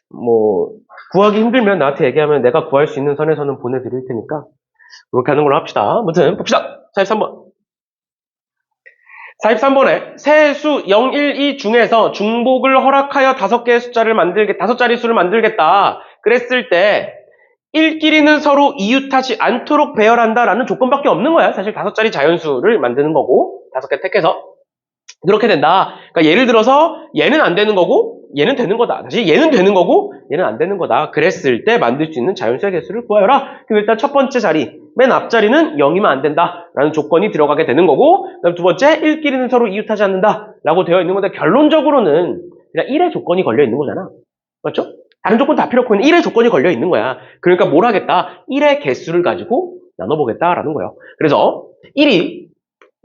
뭐 구하기 힘들면 나한테 얘기하면 내가 구할 수 있는 선에서는 보내드릴 테니까 그렇게 하는 걸로 합시다. 아무튼 봅시다. 43번. 43번에 세수 0, 1, 2 중에서 중복을 허락하여 5개의 숫자를 5자리 수를 만들겠다. 그랬을 때 1끼리는 서로 이웃하지 않도록 배열한다라는 조건밖에 없는 거야. 사실 5자리 자연수를 만드는 거고 5개 택해서 그렇게 된다. 그러니까 예를 들어서 얘는 안 되는 거고 얘는 되는 거다. 다시 얘는 되는 거고 얘는 안 되는 거다. 그랬을 때 만들 수 있는 자연수의 개수를 구하여라. 그럼 일단 첫 번째 자리, 맨 앞자리는 0이면 안 된다라는 조건이 들어가게 되는 거고 그다음 두 번째, 1끼리는 서로 이웃하지 않는다라고 되어 있는 건데 결론적으로는 그냥 1의 조건이 걸려 있는 거잖아. 맞죠? 다른 조건 다 필요 없고 1의 조건이 걸려 있는 거야. 그러니까 뭘 하겠다? 1의 개수를 가지고 나눠보겠다라는 거예요. 그래서 1이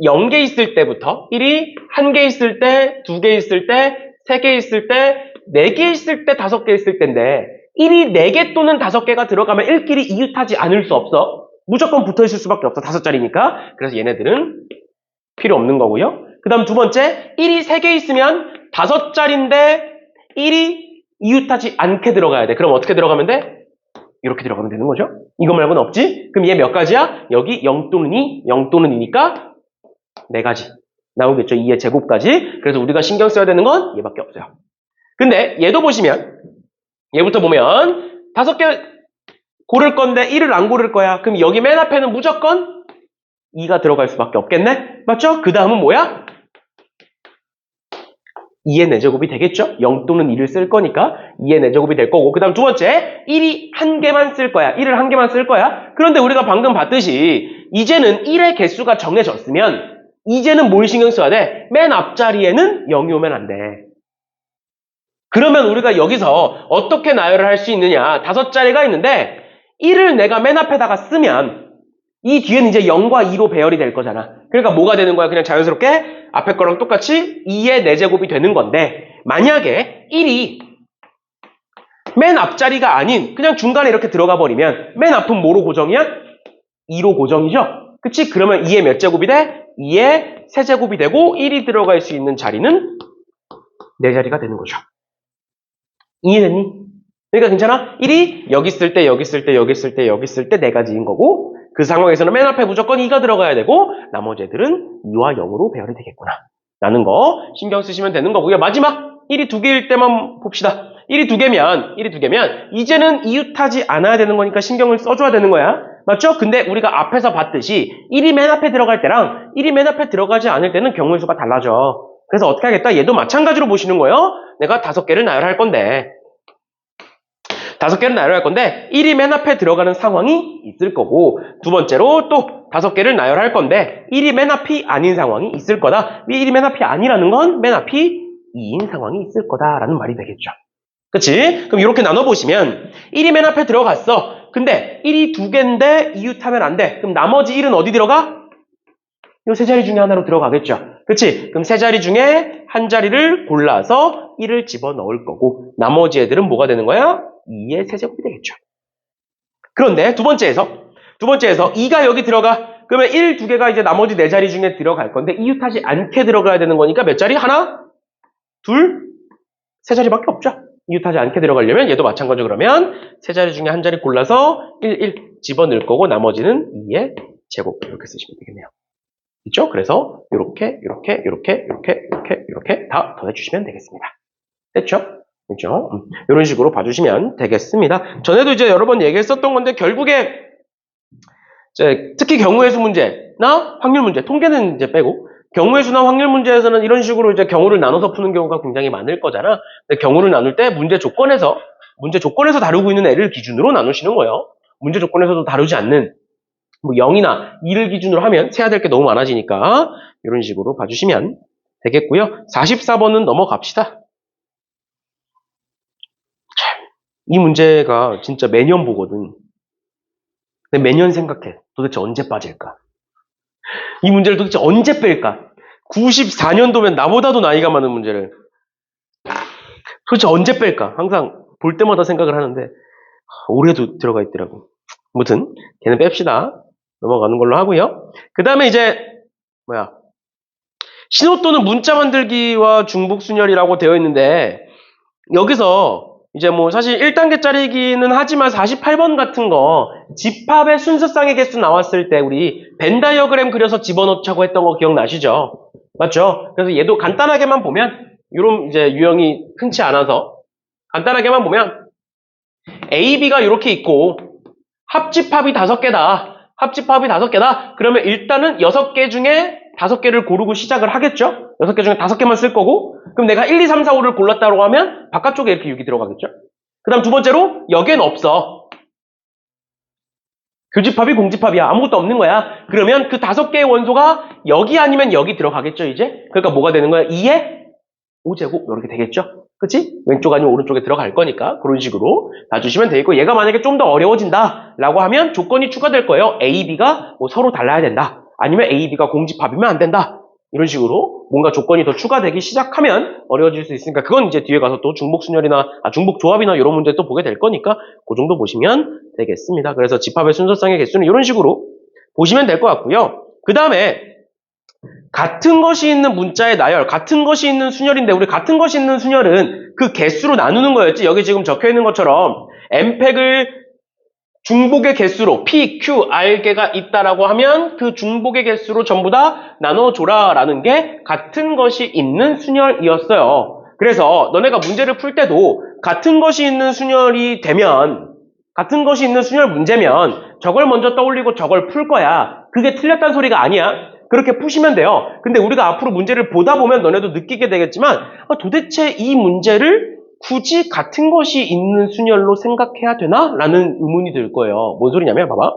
0개 있을 때부터 1이 1개 있을 때, 2개 있을 때, 3개 있을 때, 4개 있을 때, 5개 있을 때인데 1이 4개 또는 5개가 들어가면 1끼리 이웃하지 않을 수 없어. 무조건 붙어있을 수밖에 없어. 5자리니까. 그래서 얘네들은 필요 없는 거고요. 그 다음 두 번째, 1이 3개 있으면 5자리인데 1이 이웃하지 않게 들어가야 돼. 그럼 어떻게 들어가면 돼? 이렇게 들어가면 되는 거죠. 이거 말고는 없지? 그럼 얘 몇 가지야? 여기 0 또는 2, 0 또는 2니까 4가지 나오겠죠. 2의 제곱까지. 그래서 우리가 신경 써야 되는 건 얘밖에 없어요. 근데 얘도 보시면 얘부터 보면 5개 고를 건데 1을 안 고를 거야. 그럼 여기 맨 앞에는 무조건 2가 들어갈 수밖에 없겠네? 맞죠? 그 다음은 뭐야? 2의 4제곱이 되겠죠? 0 또는 2를 쓸 거니까 2의 4제곱이 될 거고 그 다음 두 번째 1이 한 개만 쓸 거야. 1을 한 개만 쓸 거야. 그런데 우리가 방금 봤듯이 이제는 1의 개수가 정해졌으면 이제는 뭘 신경 써야 돼? 맨 앞자리에는 0이 오면 안 돼. 그러면 우리가 여기서 어떻게 나열을 할 수 있느냐? 5자리가 있는데 1을 내가 맨 앞에다가 쓰면 이 뒤에는 이제 0과 2로 배열이 될 거잖아. 그러니까 뭐가 되는 거야? 그냥 자연스럽게 앞에 거랑 똑같이 2의 4제곱이 되는 건데 만약에 1이 맨 앞자리가 아닌 그냥 중간에 이렇게 들어가 버리면 맨 앞은 뭐로 고정이야? 2로 고정이죠? 그치? 그러면 2의 몇 제곱이 돼? 2의 세제곱이 되고 1이 들어갈 수 있는 자리는 4자리가 되는 거죠. 이해됐니? 그러니까 괜찮아? 1이 여기 쓸 때, 여기 쓸 때, 여기 쓸 때, 여기 쓸 때 4가지인 거고 그 상황에서는 맨 앞에 무조건 2가 들어가야 되고 나머지 애들은 2와 0으로 배열이 되겠구나 라는 거 신경 쓰시면 되는 거고요. 마지막 1이 2개일 때만 봅시다. 1이 2개면 이제는 이웃하지 않아야 되는 거니까 신경을 써줘야 되는 거야. 맞죠? 근데 우리가 앞에서 봤듯이 1이 맨 앞에 들어갈 때랑 1이 맨 앞에 들어가지 않을 때는 경우의 수가 달라져. 그래서 어떻게 하겠다? 얘도 마찬가지로 보시는 거예요. 내가 5개를 나열할 건데 5개를 나열할 건데 1이 맨 앞에 들어가는 상황이 있을 거고 두 번째로 또 5개를 나열할 건데 1이 맨 앞이 아닌 상황이 있을 거다. 1이 맨 앞이 아니라는 건 맨 앞이 2인 상황이 있을 거다라는 말이 되겠죠. 그치? 그럼 이렇게 나눠보시면 1이 맨 앞에 들어갔어. 근데 1이 2개인데 이웃하면 안 돼. 그럼 나머지 1은 어디 들어가? 이 세 자리 중에 하나로 들어가겠죠. 그치? 그럼 세 자리 중에 한 자리를 골라서 1을 집어넣을 거고 나머지 애들은 뭐가 되는 거야? 2의 세제곱이 되겠죠. 그런데 두 번째에서 2가 여기 들어가. 그러면 1, 2개가 이제 나머지 4자리 중에 들어갈 건데 이웃하지 않게 들어가야 되는 거니까 몇 자리? 하나? 둘? 세 자리밖에 없죠. 이웃하지 않게 들어가려면 얘도 마찬가지로 그러면 세 자리 중에 한 자리 골라서 1 집어넣을 거고 나머지는 2의 제곱 이렇게 쓰시면 되겠네요. 있죠? 그래서 이렇게 다 더해주시면 되겠습니다. 됐죠? 그렇죠? 이런 식으로 봐주시면 되겠습니다. 전에도 이제 여러 번 얘기했었던 건데 결국에 이제 특히 경우의 수 문제나 확률 문제, 통계는 이제 빼고 경우의 수나 확률 문제에서는 이런 식으로 이제 경우를 나눠서 푸는 경우가 굉장히 많을 거잖아. 근데 경우를 나눌 때 문제 조건에서 다루고 있는 애를 기준으로 나누시는 거예요. 문제 조건에서도 다루지 않는 뭐 0이나 2를 기준으로 하면 세야 될 게 너무 많아지니까 이런 식으로 봐주시면 되겠고요. 44번은 넘어갑시다. 이 문제가 진짜 매년 보거든. 근데 매년 생각해. 도대체 언제 빠질까? 이 문제를 도대체 언제 뺄까? 94년도면 나보다도 나이가 많은 문제를 도대체 언제 뺄까? 항상 볼 때마다 생각을 하는데 올해도 들어가 있더라고. 아무튼 걔는 뺍시다. 넘어가는 걸로 하고요. 그 다음에 이제 신호 또는 문자 만들기와 중복순열이라고 되어 있는데 여기서 이제 뭐 사실 1단계짜리기는 하지만 48번 같은 거 집합의 순서쌍의 개수 나왔을 때 우리 벤 다이어그램 그려서 집어넣자고 했던 거 기억나시죠? 맞죠? 그래서 얘도 간단하게만 보면 이런 이제 유형이 흔치 않아서 간단하게만 보면 A, B가 이렇게 있고 합집합이 5개다. 그러면 일단은 6개 중에 5개를 고르고 시작을 하겠죠? 6개 중에 5개만 쓸 거고 그럼 내가 1, 2, 3, 4, 5를 골랐다고 하면 바깥쪽에 이렇게 6이 들어가겠죠? 그 다음 두 번째로 여기엔 없어. 교집합이 공집합이야. 아무것도 없는 거야. 그러면 그 5개의 원소가 여기 아니면 여기 들어가겠죠, 이제? 그러니까 뭐가 되는 거야? 2의 5제곱 이렇게 되겠죠? 그치? 왼쪽 아니면 오른쪽에 들어갈 거니까 그런 식으로 봐주시면 되겠고 얘가 만약에 좀 더 어려워진다 라고 하면 조건이 추가될 거예요. A, B가 뭐 서로 달라야 된다. 아니면 A, B가 공집합이면 안 된다. 이런 식으로 뭔가 조건이 더 추가되기 시작하면 어려워질 수 있으니까 그건 이제 뒤에 가서 또 중복순열이나 중복조합이나 이런 문제 또 보게 될 거니까 그 정도 보시면 되겠습니다. 그래서 집합의 순서쌍의 개수는 이런 식으로 보시면 될 것 같고요. 그 다음에 같은 것이 있는 문자의 나열, 같은 것이 있는 순열인데 우리 같은 것이 있는 순열은 그 개수로 나누는 거였지. 여기 지금 적혀 있는 것처럼 M팩을 중복의 개수로 P, Q, R 개가 있다라고 하면 그 중복의 개수로 전부 다 나눠줘라라는 게 같은 것이 있는 순열이었어요. 그래서 너네가 문제를 풀 때도 같은 것이 있는 순열이 되면 같은 것이 있는 순열 문제면 저걸 먼저 떠올리고 저걸 풀 거야. 그게 틀렸다는 소리가 아니야. 그렇게 푸시면 돼요. 근데 우리가 앞으로 문제를 보다 보면 너네도 느끼게 되겠지만 도대체 이 문제를 굳이 같은 것이 있는 순열로 생각해야 되나? 라는 의문이 들 거예요. 뭔 소리냐면 봐봐.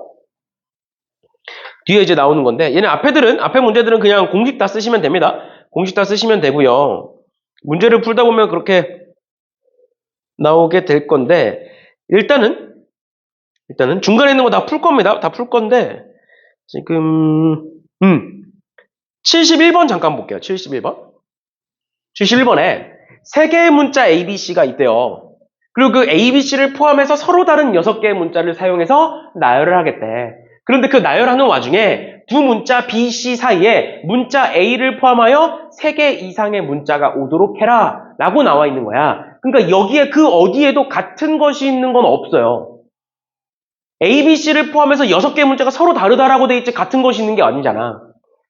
뒤에 이제 나오는 건데 얘네 앞에 문제들은 그냥 공식 다 쓰시면 됩니다. 공식 다 쓰시면 되고요. 문제를 풀다 보면 그렇게 나오게 될 건데 일단은 중간에 있는 거 다 풀 겁니다. 다 풀 건데 지금 71번 잠깐 볼게요. 71번에 세 개의 문자 ABC가 있대요. 그리고 그 ABC를 포함해서 서로 다른 6개의 문자를 사용해서 나열을 하겠대. 그런데 그 나열하는 와중에 두 문자 B, C 사이에 문자 A를 포함하여 3개 이상의 문자가 오도록 해라 라고 나와 있는 거야. 그러니까 여기에 그 어디에도 같은 것이 있는 건 없어요. A, B, C를 포함해서 6개의 문자가 서로 다르다라고 돼 있지 같은 것이 있는 게 아니잖아.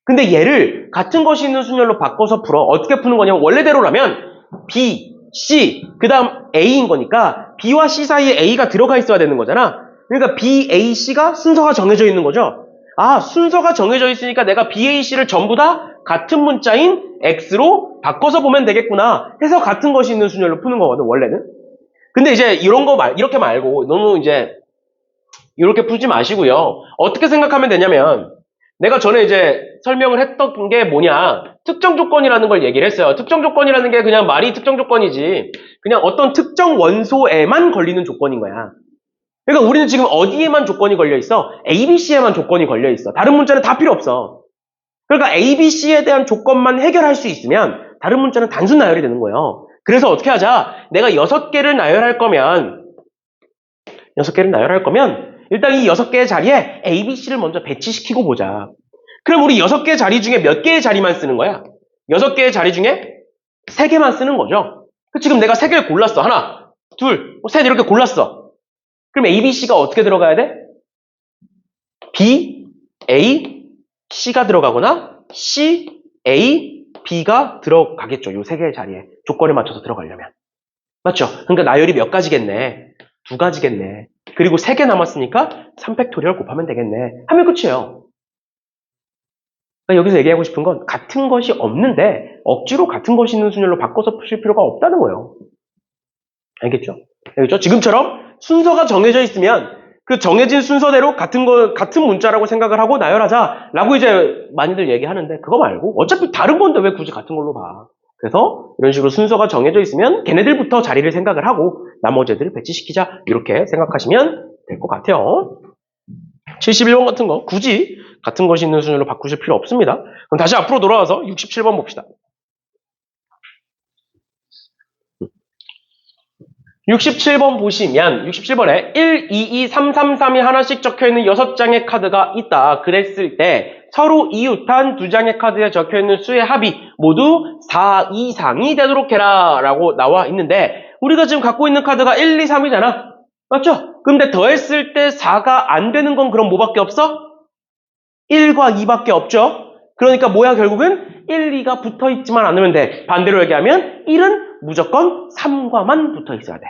근데 얘를 같은 것이 있는 순열로 바꿔서 풀어. 어떻게 푸는 거냐면 원래대로라면 B, C, 그 다음 A인 거니까 B와 C 사이에 A가 들어가 있어야 되는 거잖아. 그러니까 B, A, C가 순서가 정해져 있는 거죠. 순서가 정해져 있으니까 내가 B, A, C를 전부 다 같은 문자인 X로 바꿔서 보면 되겠구나 해서 같은 것이 있는 순열로 푸는 거거든, 원래는. 근데 이제 이렇게 말고 너무 이제 이렇게 풀지 마시고요. 어떻게 생각하면 되냐면 내가 전에 이제 설명을 했던 게 뭐냐, 특정 조건이라는 걸 얘기를 했어요. 특정 조건이라는 게 그냥 말이 특정 조건이지 그냥 어떤 특정 원소에만 걸리는 조건인 거야. 그러니까 우리는 지금 어디에만 조건이 걸려 있어? ABC에만 조건이 걸려 있어. 다른 문자는 다 필요 없어. 그러니까 ABC에 대한 조건만 해결할 수 있으면 다른 문자는 단순 나열이 되는 거예요. 그래서 어떻게 하자? 내가 6개를 나열할 거면 일단 이 6개의 자리에 ABC를 먼저 배치시키고 보자. 그럼 우리 6개의 자리 중에 몇 개의 자리만 쓰는 거야? 6개의 자리 중에 3개만 쓰는 거죠. 지금 내가 3개를 골랐어. 하나, 둘, 셋 이렇게 골랐어. 그럼 ABC가 어떻게 들어가야 돼? B, A, C가 들어가거나 C, A, B가 들어가겠죠. 이 3개의 자리에 조건에 맞춰서 들어가려면. 맞죠? 그러니까 나열이 몇 가지겠네? 2가지겠네. 그리고 3개 남았으니까 3팩토리얼 곱하면 되겠네. 하면 끝이에요. 그러니까 여기서 얘기하고 싶은 건 같은 것이 없는데 억지로 같은 것이 있는 순열로 바꿔서 푸실 필요가 없다는 거예요. 알겠죠? 지금처럼 순서가 정해져 있으면 그 정해진 순서대로 같은 문자라고 생각을 하고 나열하자라고 이제 많이들 얘기하는데 그거 말고 어차피 다른 건데 왜 굳이 같은 걸로 봐. 그래서 이런 식으로 순서가 정해져 있으면 걔네들부터 자리를 생각을 하고 나머지 애들을 배치시키자 이렇게 생각하시면 될 것 같아요. 71번 같은 거 굳이 같은 것이 있는 순열로 바꾸실 필요 없습니다. 그럼 다시 앞으로 돌아와서 67번 봅시다. 67번 보시면 67번에 1, 2, 2, 3, 3, 3이 하나씩 적혀있는 6장의 카드가 있다. 그랬을 때 서로 이웃한 2장의 카드에 적혀있는 수의 합이 모두 4 이상이 되도록 해라 라고 나와 있는데 우리가 지금 갖고 있는 카드가 1, 2, 3이잖아. 맞죠? 근데 더했을 때 4가 안 되는 건 그럼 뭐밖에 없어? 1과 2밖에 없죠? 그러니까 뭐야 결국은 1, 2가 붙어있지만 않으면 돼. 반대로 얘기하면 1은 무조건 3과만 붙어있어야 돼.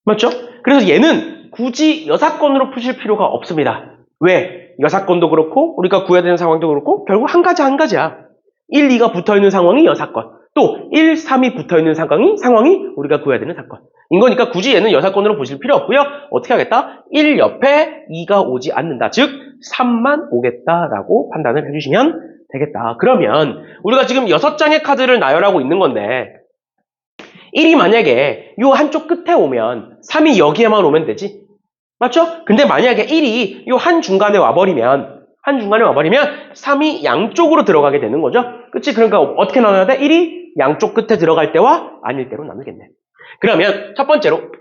맞죠? 그래서 얘는 굳이 여사건으로 푸실 필요가 없습니다. 왜? 여사건도 그렇고 우리가 구해야 되는 상황도 그렇고 결국 한 가지야. 1, 2가 붙어있는 상황이 여사건. 또 1, 3이 붙어있는 상황이 우리가 구해야 되는 사건. 인 거니까 굳이 얘는 여사건으로 보실 필요 없고요. 어떻게 하겠다? 1 옆에 2가 오지 않는다. 즉 3만 오겠다라고 판단을 해주시면 되겠다. 그러면 우리가 지금 6장의 카드를 나열하고 있는 건데 1이 만약에 요 한쪽 끝에 오면 3이 여기에만 오면 되지. 맞죠? 근데 만약에 1이 요 한중간에 와버리면 3이 양쪽으로 들어가게 되는 거죠. 그치? 그러니까 어떻게 나눠야 돼? 1이 양쪽 끝에 들어갈 때와 아닐 때로 나누겠네. 그러면 첫 번째로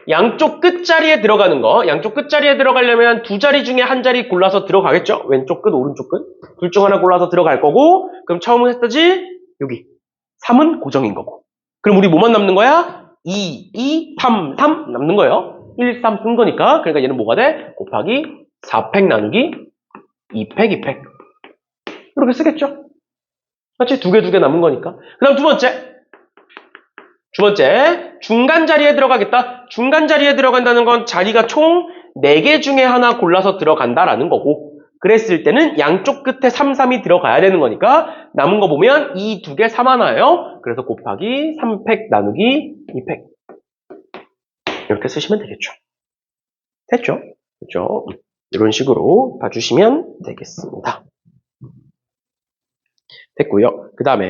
양쪽 끝자리에 들어가는 거, 양쪽 끝자리에 들어가려면 2자리 중에 한 자리 골라서 들어가겠죠? 왼쪽 끝, 오른쪽 끝. 둘 중 하나 골라서 들어갈 거고, 그럼 처음은 했다지? 여기. 3은 고정인 거고. 그럼 우리 뭐만 남는 거야? 2, 2, 3, 3 남는 거예요. 1, 3 쓴 거니까. 그러니까 얘는 뭐가 돼? 곱하기 4팩 나누기 2팩, 2팩. 이렇게 쓰겠죠? 맞지? 두 개 남은 거니까. 그 다음 두 번째, 중간 자리에 들어가겠다. 중간 자리에 들어간다는 건 자리가 총 4개 중에 하나 골라서 들어간다라는 거고, 그랬을 때는 양쪽 끝에 3, 3이 들어가야 되는 거니까 남은 거 보면 이 두 개 3 하나예요. 그래서 곱하기 3팩 나누기 2팩. 이렇게 쓰시면 되겠죠. 됐죠? 그렇죠? 이런 식으로 봐주시면 되겠습니다. 됐고요. 그 다음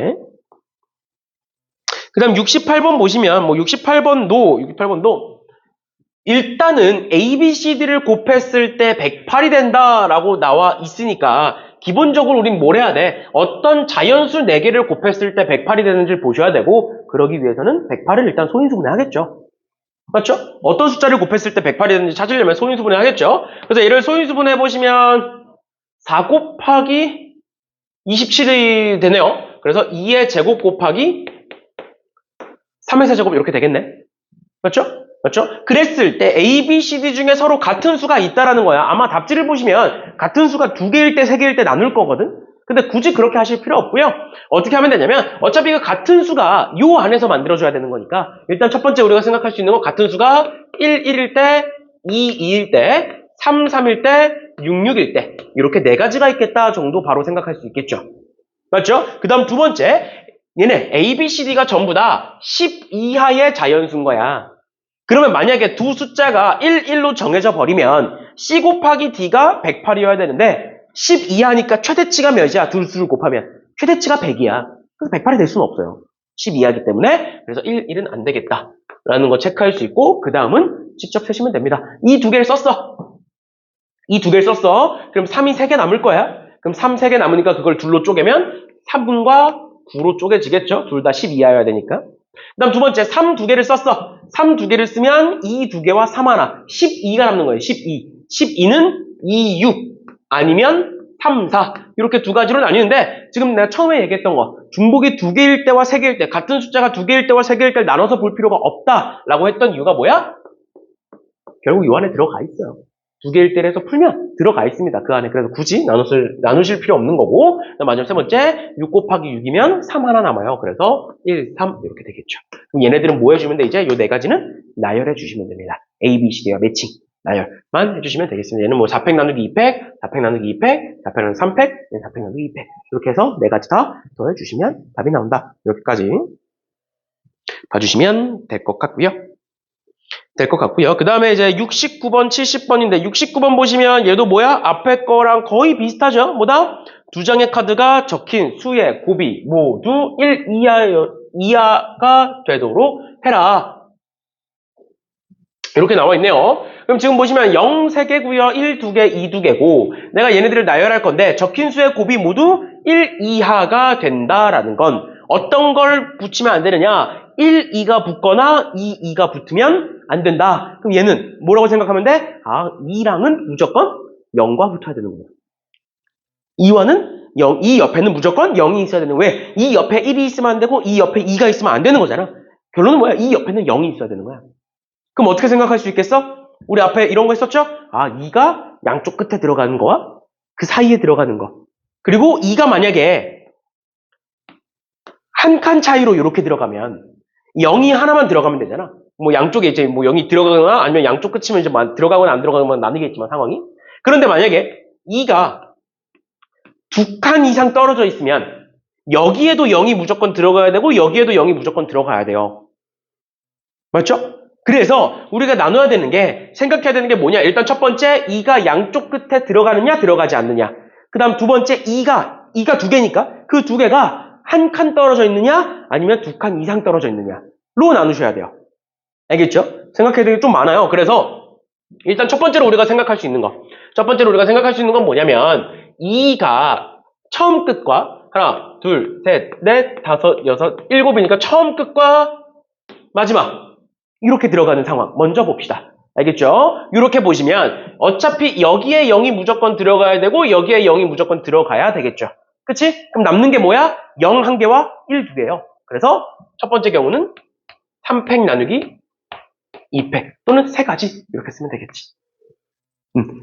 68번 보시면, 68번도 일단은 A, B, C, D를 곱했을 때 108이 된다라고 나와 있으니까 기본적으로 우린 뭘 해야 돼? 어떤 자연수 4개를 곱했을 때 108이 되는지를 보셔야 되고, 그러기 위해서는 108을 일단 소인수분해 하겠죠. 맞죠? 어떤 숫자를 곱했을 때 108이 되는지 찾으려면 소인수분해 하겠죠. 그래서 얘를 소인수분해 보시면 4 곱하기 27이 되네요. 그래서 2의 제곱 곱하기 3의 세제곱 이렇게 되겠네. 맞죠? 그랬을 때 A, B, C, D 중에 서로 같은 수가 있다라는 거야. 아마 답지를 보시면 같은 수가 2개일 때, 3개일 때 나눌 거거든? 근데 굳이 그렇게 하실 필요 없고요. 어떻게 하면 되냐면 어차피 그 같은 수가 요 안에서 만들어줘야 되는 거니까 일단 첫 번째 우리가 생각할 수 있는 건 같은 수가 1, 1일 때, 2, 2일 때, 3, 3일 때, 6, 6일 때 이렇게 4가지가 있겠다 정도 바로 생각할 수 있겠죠. 맞죠? 그 다음 두 번째, 얘네 A, B, C, D가 전부 다 10 이하의 자연수인 거야. 그러면 만약에 두 숫자가 1, 1로 정해져 버리면 C 곱하기 D가 108이어야 되는데 10 이하니까 최대치가 몇이야? 두 수를 곱하면 최대치가 100이야. 그래서 108이 될 수는 없어요. 10 이하이기 때문에. 그래서 1, 1은 안 되겠다 라는 거 체크할 수 있고, 그 다음은 직접 세시면 됩니다. 이 두 개를 썼어. 그럼 3이 3개 남을 거야. 그럼 3, 3개 남으니까 그걸 둘로 쪼개면 3분과 9로 쪼개지겠죠? 둘 다 10 이하여야 되니까. 그 다음 두 번째, 3 두 개를 썼어. 3 두 개를 쓰면 2 두 개와 3 하나. 12가 남는 거예요. 12. 12는 2, 6 아니면 3, 4 이렇게 두 가지로 나뉘는데 지금 내가 처음에 얘기했던 거 중복이 2개일 때와 3개일 때 같은 숫자가 2개일 때와 3개일 때를 나눠서 볼 필요가 없다라고 했던 이유가 뭐야? 결국 이 안에 들어가 있어요. 2개일 때를 해서 풀면 들어가 있습니다. 그 안에. 그래서 굳이 나누실 필요 없는 거고. 마지막 세 번째, 6 곱하기 6이면 3 하나 남아요. 그래서 1, 3 이렇게 되겠죠. 그럼 얘네들은 뭐 해주면 돼? 이제 요 4가지는 나열해 주시면 됩니다. A, B, C, D와 매칭, 나열만 해주시면 되겠습니다. 얘는 뭐 4팩 나누기 2팩, 4팩 나누기 2팩, 4팩 나누기 3팩, 4팩 나누기 2팩 이렇게 해서 4가지 다 더해주시면 답이 나온다. 이렇게까지 봐주시면 될 것 같고요. 그 다음에 이제 69번, 70번인데 69번 보시면 얘도 뭐야? 앞에 거랑 거의 비슷하죠? 뭐다? 두 장의 카드가 적힌 수의 곱이 모두 1 이하가 되도록 해라. 이렇게 나와 있네요. 그럼 지금 보시면 0 3개고요. 1 2개, 2 2개고 내가 얘네들을 나열할 건데 적힌 수의 곱이 모두 1 이하가 된다라는 건 어떤 걸 붙이면 안 되느냐? 1, 2가 붙거나 2, 2가 붙으면 안 된다. 그럼 얘는 뭐라고 생각하면 돼? 2랑은 무조건 0과 붙어야 되는 거야. 2와는 0, 이 옆에는 무조건 0이 있어야 되는 거야. 왜? 이 옆에 1이 있으면 안 되고 이 옆에 2가 있으면 안 되는 거잖아. 결론은 뭐야? 이 옆에는 0이 있어야 되는 거야. 그럼 어떻게 생각할 수 있겠어? 우리 앞에 이런 거 했었죠? 2가 양쪽 끝에 들어가는 거와 그 사이에 들어가는 거. 그리고 2가 만약에 한 칸 차이로 이렇게 들어가면 0이 하나만 들어가면 되잖아. 뭐 양쪽에 이제 뭐 0이 들어가거나 아니면 양쪽 끝이면 이제 들어가거나 안 들어가거나 나뉘겠지만 상황이. 그런데 만약에 2가 두 칸 이상 떨어져 있으면 여기에도 0이 무조건 들어가야 되고 여기에도 0이 무조건 들어가야 돼요. 맞죠? 그래서 우리가 나눠야 되는 게 생각해야 되는 게 뭐냐? 일단 첫 번째 2가 양쪽 끝에 들어가느냐 들어가지 않느냐. 그 다음 두 번째 2가 두 개니까 그 두 개가 한 칸 떨어져 있느냐 아니면 두 칸 이상 떨어져 있느냐로 나누셔야 돼요. 알겠죠? 생각해야 되는 게 좀 많아요. 그래서 일단 첫 번째로 우리가 생각할 수 있는 건 뭐냐면 2가 처음 끝과 하나, 둘, 셋, 넷, 다섯, 여섯, 일곱이니까 처음 끝과 마지막 이렇게 들어가는 상황 먼저 봅시다. 알겠죠? 이렇게 보시면 어차피 여기에 0이 무조건 들어가야 되고 여기에 0이 무조건 들어가야 되겠죠. 그치? 그럼 남는 게 뭐야? 0 1개와 1 2개예요. 그래서 첫 번째 경우는 3팩 나누기 2패 또는 3가지 이렇게 쓰면 되겠지.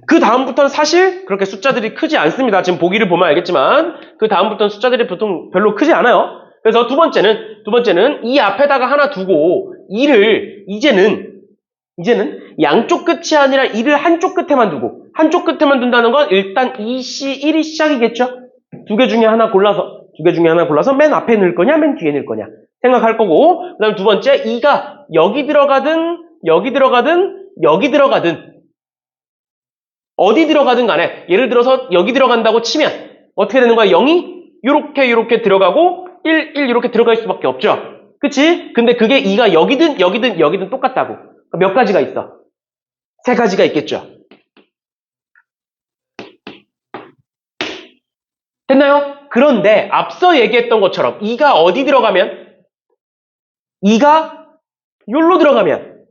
그 다음부터는 사실 그렇게 숫자들이 크지 않습니다. 지금 보기를 보면 알겠지만 그 다음부터는 숫자들이 보통 별로 크지 않아요. 그래서 두 번째는 이 앞에다가 하나 두고 2를 이제는 양쪽 끝이 아니라 2를 한쪽 끝에만 두고 한쪽 끝에만 둔다는 건 일단 1이 시작이겠죠. 두 개 중에 하나 골라서 맨 앞에 넣을 거냐 맨 뒤에 넣을 거냐 생각할 거고, 그 다음에 두 번째 2가 여기 들어가든 어디 들어가든 간에 예를 들어서 여기 들어간다고 치면 어떻게 되는 거야? 0이 요렇게 들어가고 1 이렇게 들어갈 수밖에 없죠. 그치? 근데 그게 2가 여기든 똑같다고. 몇 가지가 있어? 3가지가 있겠죠. 됐나요? 그런데 앞서 얘기했던 것처럼 2가 어디 들어가면? 2가 여기로 들어가면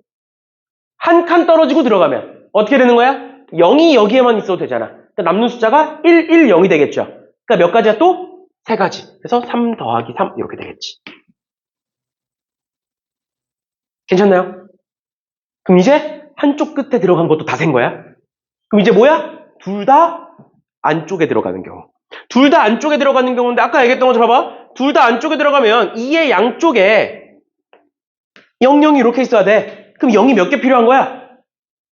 한 칸 떨어지고 들어가면 어떻게 되는 거야? 0이 여기에만 있어도 되잖아. 그러니까 남는 숫자가 1, 0이 되겠죠. 그러니까 몇 가지야 또? 3가지. 그래서 3 더하기 3 이렇게 되겠지. 괜찮나요? 그럼 이제 한쪽 끝에 들어간 것도 다 센 거야. 그럼 이제 뭐야? 둘 다 안쪽에 들어가는 경우. 둘 다 안쪽에 들어가는 경우인데 아까 얘기했던 것처럼 봐봐. 둘 다 안쪽에 들어가면 2의 양쪽에 0이 이렇게 있어야 돼. 그럼 0이 몇 개 필요한 거야?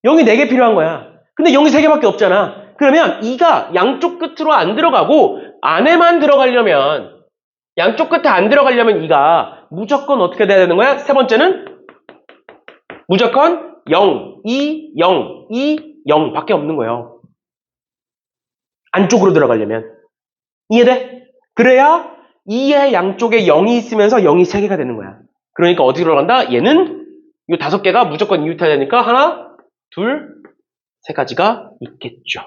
0이 4개 필요한 거야. 근데 0이 3개밖에 없잖아. 그러면 2가 양쪽 끝으로 안 들어가고 안에만 들어가려면 양쪽 끝에 안 들어가려면 2가 무조건 어떻게 돼야 되는 거야? 세 번째는 무조건 0, 2, 0, 2, 0 밖에 없는 거예요. 안쪽으로 들어가려면. 이해돼? 그래야 2의 양쪽에 0이 있으면서 0이 3개가 되는 거야. 그러니까 어디 들어간다? 얘는 이 5개가 무조건 이웃해야 되니까 하나, 둘, 3가지가 있겠죠.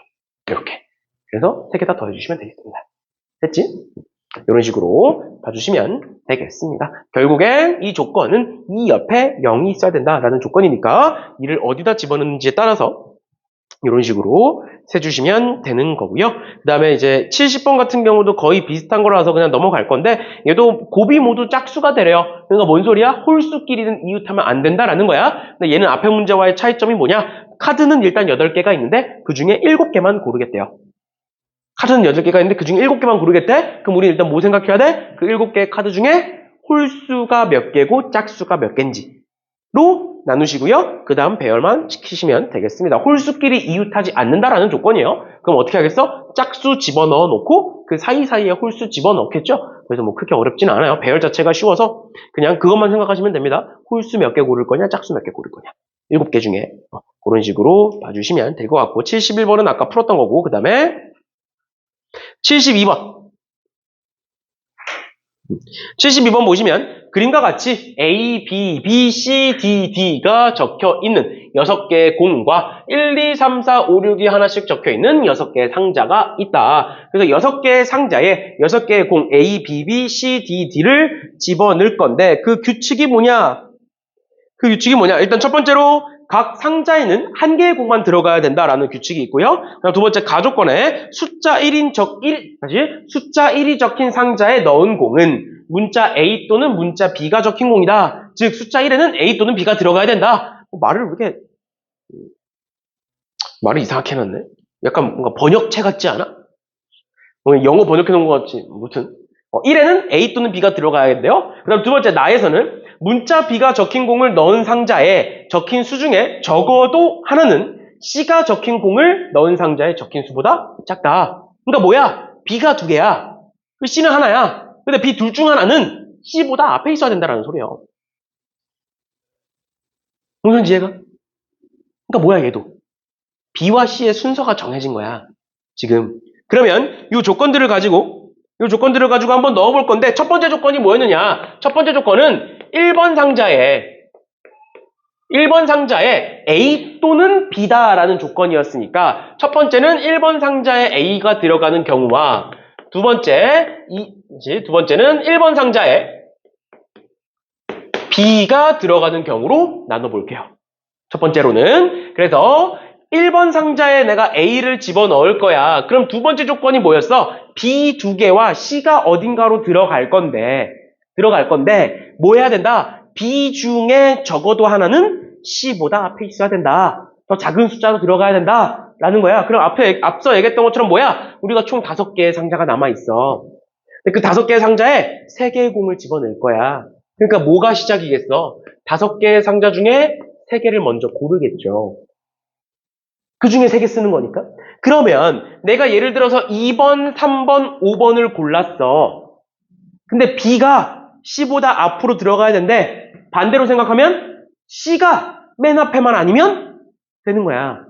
이렇게. 그래서 3개 다 더해주시면 되겠습니다. 됐지? 이런 식으로 봐주시면 되겠습니다. 결국엔 이 조건은 이 옆에 0이 있어야 된다라는 조건이니까 이를 어디다 집어넣는지에 따라서 이런 식으로 세주시면 되는 거고요. 그 다음에 이제 70번 같은 경우도 거의 비슷한 거라서 그냥 넘어갈 건데 얘도 곱이 모두 짝수가 되래요. 그러니까 뭔 소리야? 홀수끼리는 이웃하면 안 된다라는 거야. 근데 얘는 앞에 문제와의 차이점이 뭐냐? 카드는 일단 8개가 있는데 그 중에 7개만 고르겠대요. 카드는 8개가 있는데 그 중에 7개만 고르겠대? 그럼 우리 일단 뭐 생각해야 돼? 그 7개의 카드 중에 홀수가 몇 개고 짝수가 몇 개인지로 나누시고요. 그 다음 배열만 시키시면 되겠습니다. 홀수끼리 이웃하지 않는다라는 조건이에요. 그럼 어떻게 하겠어? 짝수 집어넣어 놓고 그 사이사이에 홀수 집어넣겠죠? 그래서 뭐 크게 어렵지는 않아요. 배열 자체가 쉬워서 그냥 그것만 생각하시면 됩니다. 홀수 몇 개 고를 거냐, 짝수 몇 개 고를 거냐. 7개 중에 그런 식으로 봐주시면 될 것 같고 71번은 아까 풀었던 거고 그 다음에 72번 72번 보시면 그림과 같이 A, B, B, C, D, D가 적혀있는 6개의 공과 1, 2, 3, 4, 5, 6이 하나씩 적혀있는 6개의 상자가 있다. 그래서 6개의 상자에 6개의 공 A, B, B, C, D, D를 집어넣을 건데 그 규칙이 뭐냐? 일단 첫 번째로 각 상자에는 1개의 공만 들어가야 된다라는 규칙이 있고요. 두 번째 가조건에 숫자 1이 적힌 상자에 넣은 공은 문자 A 또는 문자 B가 적힌 공이다. 즉 숫자 1에는 A 또는 B가 들어가야 된다. 말을 왜 이렇게 말을 이상하게 해놨네. 약간 뭔가 번역체 같지 않아? 영어 번역해놓은 것 같지. 무튼 1에는 A 또는 B가 들어가야 돼요. 그 다음 두 번째 나에서는 문자 B가 적힌 공을 넣은 상자에 적힌 수 중에 적어도 하나는 C가 적힌 공을 넣은 상자에 적힌 수보다 작다. 그러니까 뭐야? B가 2개야. C는 하나야. 근데 B 둘 중 하나는 C보다 앞에 있어야 된다는 소리예요. 무슨 이해가? 그러니까 뭐야 얘도? B와 C의 순서가 정해진 거야. 지금. 그러면 이 조건들을 가지고 한번 넣어볼 건데 첫 번째 조건이 뭐였느냐? 첫 번째 조건은 1번 상자에 A 또는 B다라는 조건이었으니까 첫 번째는 1번 상자에 A가 들어가는 경우와 두 번째는 1번 상자에 B가 들어가는 경우로 나눠볼게요. 첫 번째로는 그래서 1번 상자에 내가 A를 집어넣을 거야. 그럼 두 번째 조건이 뭐였어? B 2개와 C가 어딘가로 들어갈 건데 뭐 해야 된다? B 중에 적어도 하나는 C보다 앞에 있어야 된다. 더 작은 숫자도 들어가야 된다. 라는 거야. 그럼 앞서 얘기했던 것처럼 뭐야? 우리가 총 5개의 상자가 남아있어. 근데 그 5개의 상자에 3개의 공을 집어넣을 거야. 그러니까 뭐가 시작이겠어? 5개의 상자 중에 3개를 먼저 고르겠죠. 그 중에 3개 쓰는 거니까. 그러면 내가 예를 들어서 2번, 3번, 5번을 골랐어. 근데 B가 C보다 앞으로 들어가야 되는데 반대로 생각하면 C가 맨 앞에만 아니면 되는 거야.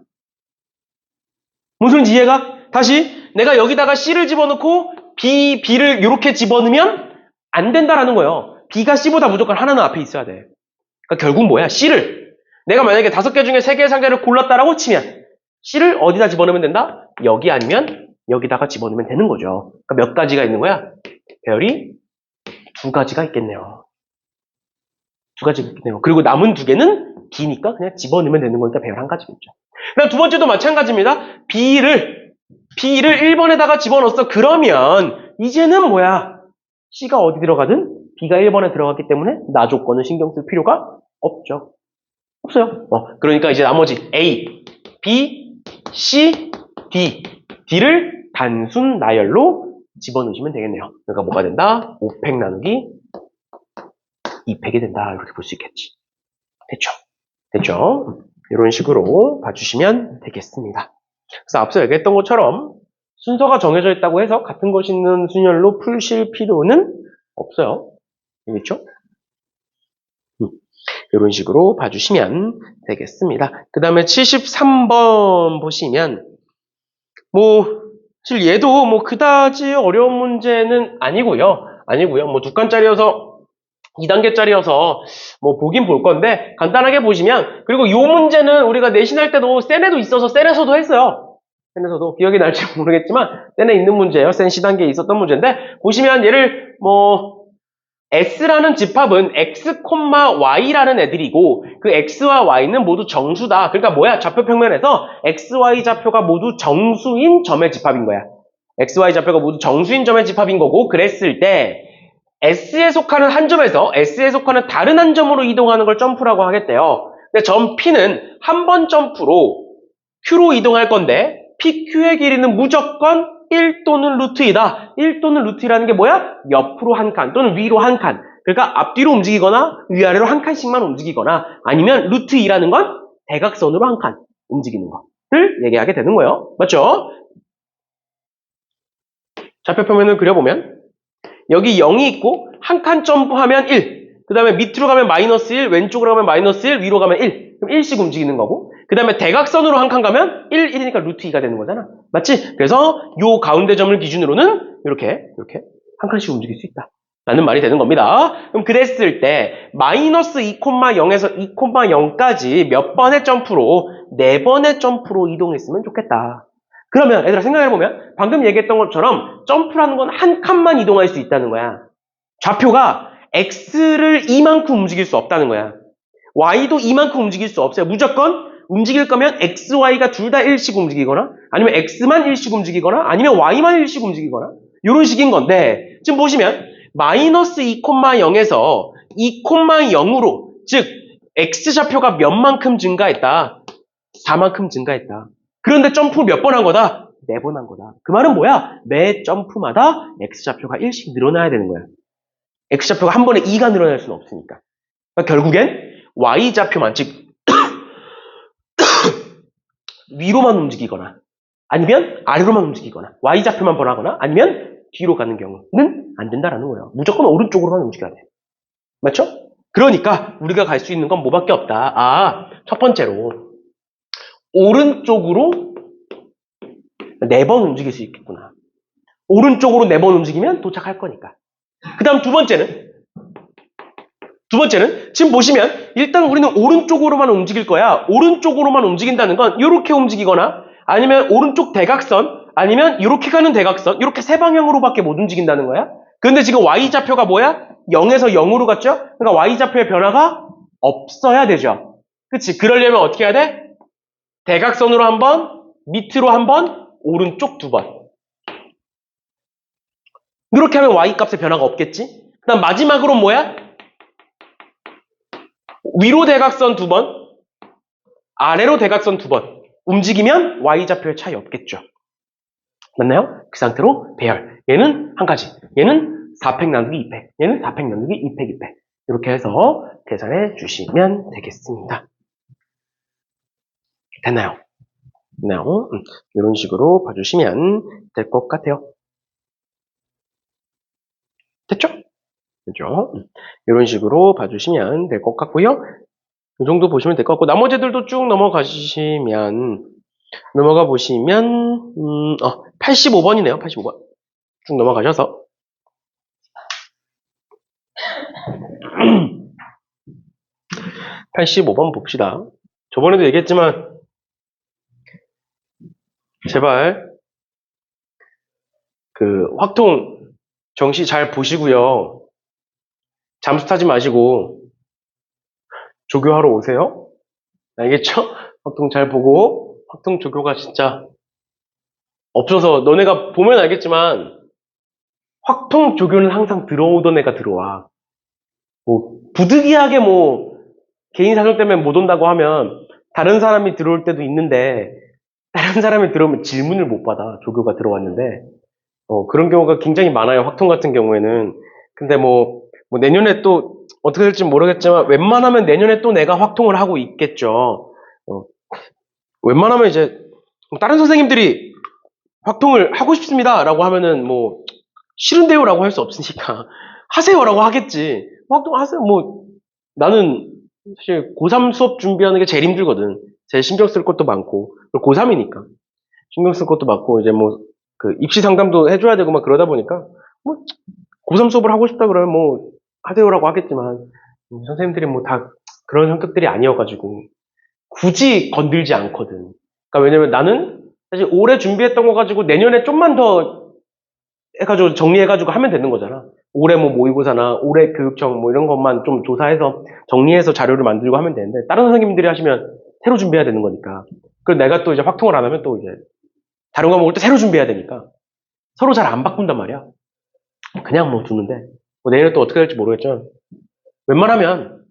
무슨 소리인지 이해가? 다시 내가 여기다가 C를 집어넣고 B를 이렇게 집어넣으면 안 된다라는 거예요. B가 C보다 무조건 하나는 앞에 있어야 돼. 그러니까 결국 뭐야? C를 내가 만약에 5개 중에 3개의 상자를 골랐다라고 치면 C를 어디다 집어넣으면 된다? 여기 아니면 여기다가 집어넣으면 되는 거죠. 그러니까 몇 가지가 있는 거야? 배열이 2가지가 있겠네요. 2가지가 있겠네요. 그리고 남은 2개는 D니까 그냥 집어넣으면 되는 거니까 배열 1가지겠죠. 그다음 두 번째도 마찬가지입니다. B를 1번에다가 집어넣었어. 그러면 이제는 뭐야? C가 어디 들어가든 B가 1번에 들어갔기 때문에 나 조건은 신경 쓸 필요가 없죠. 없어요. 그러니까 이제 나머지 A, B, C, D. D를 단순 나열로 집어넣으시면 되겠네요. 그러니까 뭐가 된다? 5팩 나누기 2팩이 된다. 이렇게 볼 수 있겠지. 됐죠? 이런 식으로 봐주시면 되겠습니다. 그래서 앞서 얘기했던 것처럼 순서가 정해져 있다고 해서 같은 것이 있는 순열로 푸실 필요는 없어요. 알겠죠? 이런 식으로 봐주시면 되겠습니다. 그 다음에 73번 보시면 사실 얘도 그다지 어려운 문제는 아니고요. 뭐 2칸짜리여서 2단계짜리여서 보긴 볼 건데 간단하게 보시면 그리고 이 문제는 우리가 내신할 때도 센에도 있어서 센에서도 했어요. 센에서도 기억이 날지 모르겠지만 센에 있는 문제예요. 센 C단계에 있었던 문제인데 보시면 얘를 S라는 집합은 X, Y라는 애들이고 그 X와 Y는 모두 정수다. 그러니까 뭐야? 좌표 평면에서 X, Y 좌표가 모두 정수인 점의 집합인 거야. X, Y 좌표가 모두 정수인 점의 집합인 거고 그랬을 때 S에 속하는 한 점에서 S에 속하는 다른 한 점으로 이동하는 걸 점프라고 하겠대요. 근데 점 P는 한 번 점프로 Q로 이동할 건데 PQ의 길이는 무조건 1 또는 루트 2다. 1 또는 루트 2라는 게 뭐야? 옆으로 한 칸 또는 위로 한 칸. 그러니까 앞뒤로 움직이거나 위아래로 한 칸씩만 움직이거나 아니면 루트 2라는 건 대각선으로 한 칸 움직이는 거를 얘기하게 되는 거예요. 맞죠? 좌표 평면을 그려보면 여기 0이 있고 한 칸 점프하면 1. 그 다음에 밑으로 가면 마이너스 1, 왼쪽으로 가면 마이너스 1, 위로 가면 1. 그럼 1씩 움직이는 거고 그 다음에 대각선으로 한 칸 가면 1, 1이니까 루트 2가 되는 거잖아. 맞지? 그래서 요 가운데 점을 기준으로는 이렇게 한 칸씩 움직일 수 있다. 라는 말이 되는 겁니다. 그럼 그랬을 때 마이너스 2,0에서 2,0까지 몇 번의 점프로 4번의 점프로 이동했으면 좋겠다. 그러면 얘들아 생각해보면 방금 얘기했던 것처럼 점프라는 건 한 칸만 이동할 수 있다는 거야. 좌표가 X를 이만큼 움직일 수 없다는 거야. Y도 이만큼 움직일 수 없어요. 무조건 움직일 거면 X, Y가 둘 다 1씩 움직이거나 아니면 X만 1씩 움직이거나 아니면 Y만 1씩 움직이거나 이런 식인 건데 지금 보시면 마이너스 2,0에서 2,0으로 즉 X 좌표가 몇 만큼 증가했다? 4만큼 증가했다. 그런데 점프 몇 번 한 거다? 4번 한 거다. 그 말은 뭐야? 매 점프마다 X좌표가 1씩 늘어나야 되는 거야. X좌표가 한 번에 2가 늘어날 수는 없으니까. 그러니까 결국엔 Y좌표만, 즉 위로만 움직이거나 아니면 아래로만 움직이거나 Y좌표만 변하거나 아니면 뒤로 가는 경우는 안 된다라는 거예요. 무조건 오른쪽으로만 움직여야 돼. 맞죠? 그러니까 우리가 갈 수 있는 건 뭐밖에 없다. 첫 번째로 오른쪽으로 4번 움직일 수 있겠구나. 오른쪽으로 4번 움직이면 도착할 거니까. 그 다음 두 번째는 지금 보시면 일단 우리는 오른쪽으로만 움직일 거야. 오른쪽으로만 움직인다는 건 이렇게 움직이거나 아니면 오른쪽 대각선 아니면 이렇게 가는 대각선 이렇게 세 방향으로밖에 못 움직인다는 거야. 그런데 지금 Y좌표가 뭐야? 0에서 0으로 갔죠? 그러니까 Y좌표의 변화가 없어야 되죠. 그치? 그러려면 어떻게 해야 돼? 대각선으로 한 번, 밑으로 한 번, 오른쪽 2번. 이렇게 하면 Y값의 변화가 없겠지? 그 다음 마지막으로 뭐야? 위로 대각선 2번, 아래로 대각선 2번. 움직이면 y좌표의 차이 없겠죠. 맞나요? 그 상태로 배열. 얘는 한 가지. 얘는 4팩 나누기 2팩. 얘는 4팩 나누기 2팩 2팩. 이렇게 해서 계산해 주시면 되겠습니다. 됐나요? 됐나요? 이런 식으로 봐주시면 될 것 같아요. 됐죠? 됐죠? 이런 식으로 봐주시면 될 것 같고요. 이 정도 보시면 될 것 같고, 나머지 애들도 쭉 넘어가 보시면, 85번이네요, 85번. 쭉 넘어가셔서. 85번 봅시다. 저번에도 얘기했지만, 제발, 확통 정시 잘 보시고요. 잠수 타지 마시고, 조교하러 오세요. 알겠죠? 확통 잘 보고, 확통 조교가 진짜 없어서, 너네가 보면 알겠지만, 확통 조교는 항상 들어오던 애가 들어와. 부득이하게 개인 사정 때문에 못 온다고 하면, 다른 사람이 들어올 때도 있는데, 다른 사람이 들어오면 질문을 못 받아. 조교가 들어왔는데. 그런 경우가 굉장히 많아요. 확통 같은 경우에는. 근데 내년에 또, 어떻게 될지 모르겠지만, 웬만하면 내년에 또 내가 확통을 하고 있겠죠. 웬만하면 이제, 다른 선생님들이 확통을 하고 싶습니다. 라고 하면은, 싫은데요? 라고 할 수 없으니까, 하세요! 라고 하겠지. 확통하세요. 나는 사실 고3 수업 준비하는 게 제일 힘들거든. 제일 신경 쓸 것도 많고, 고3이니까. 신경 쓸 것도 많고, 이제 입시 상담도 해줘야 되고 막 그러다 보니까, 고3 수업을 하고 싶다 그러면 하세요라고 하겠지만, 선생님들이 다 그런 성격들이 아니어가지고, 굳이 건들지 않거든. 그러니까 왜냐면 나는 사실 올해 준비했던 거 가지고 내년에 좀만 더 해가지고 정리해가지고 하면 되는 거잖아. 올해 모의고사나 올해 교육청 이런 것만 좀 조사해서 정리해서 자료를 만들고 하면 되는데, 다른 선생님들이 하시면 새로 준비해야 되는 거니까. 그리고 내가 또 이제 확통을 안 하면 또 이제 다른 과목을 또 새로 준비해야 되니까 서로 잘 안 바꾼단 말이야. 그냥 두는데 내일은 또 어떻게 될지 모르겠지만 웬만하면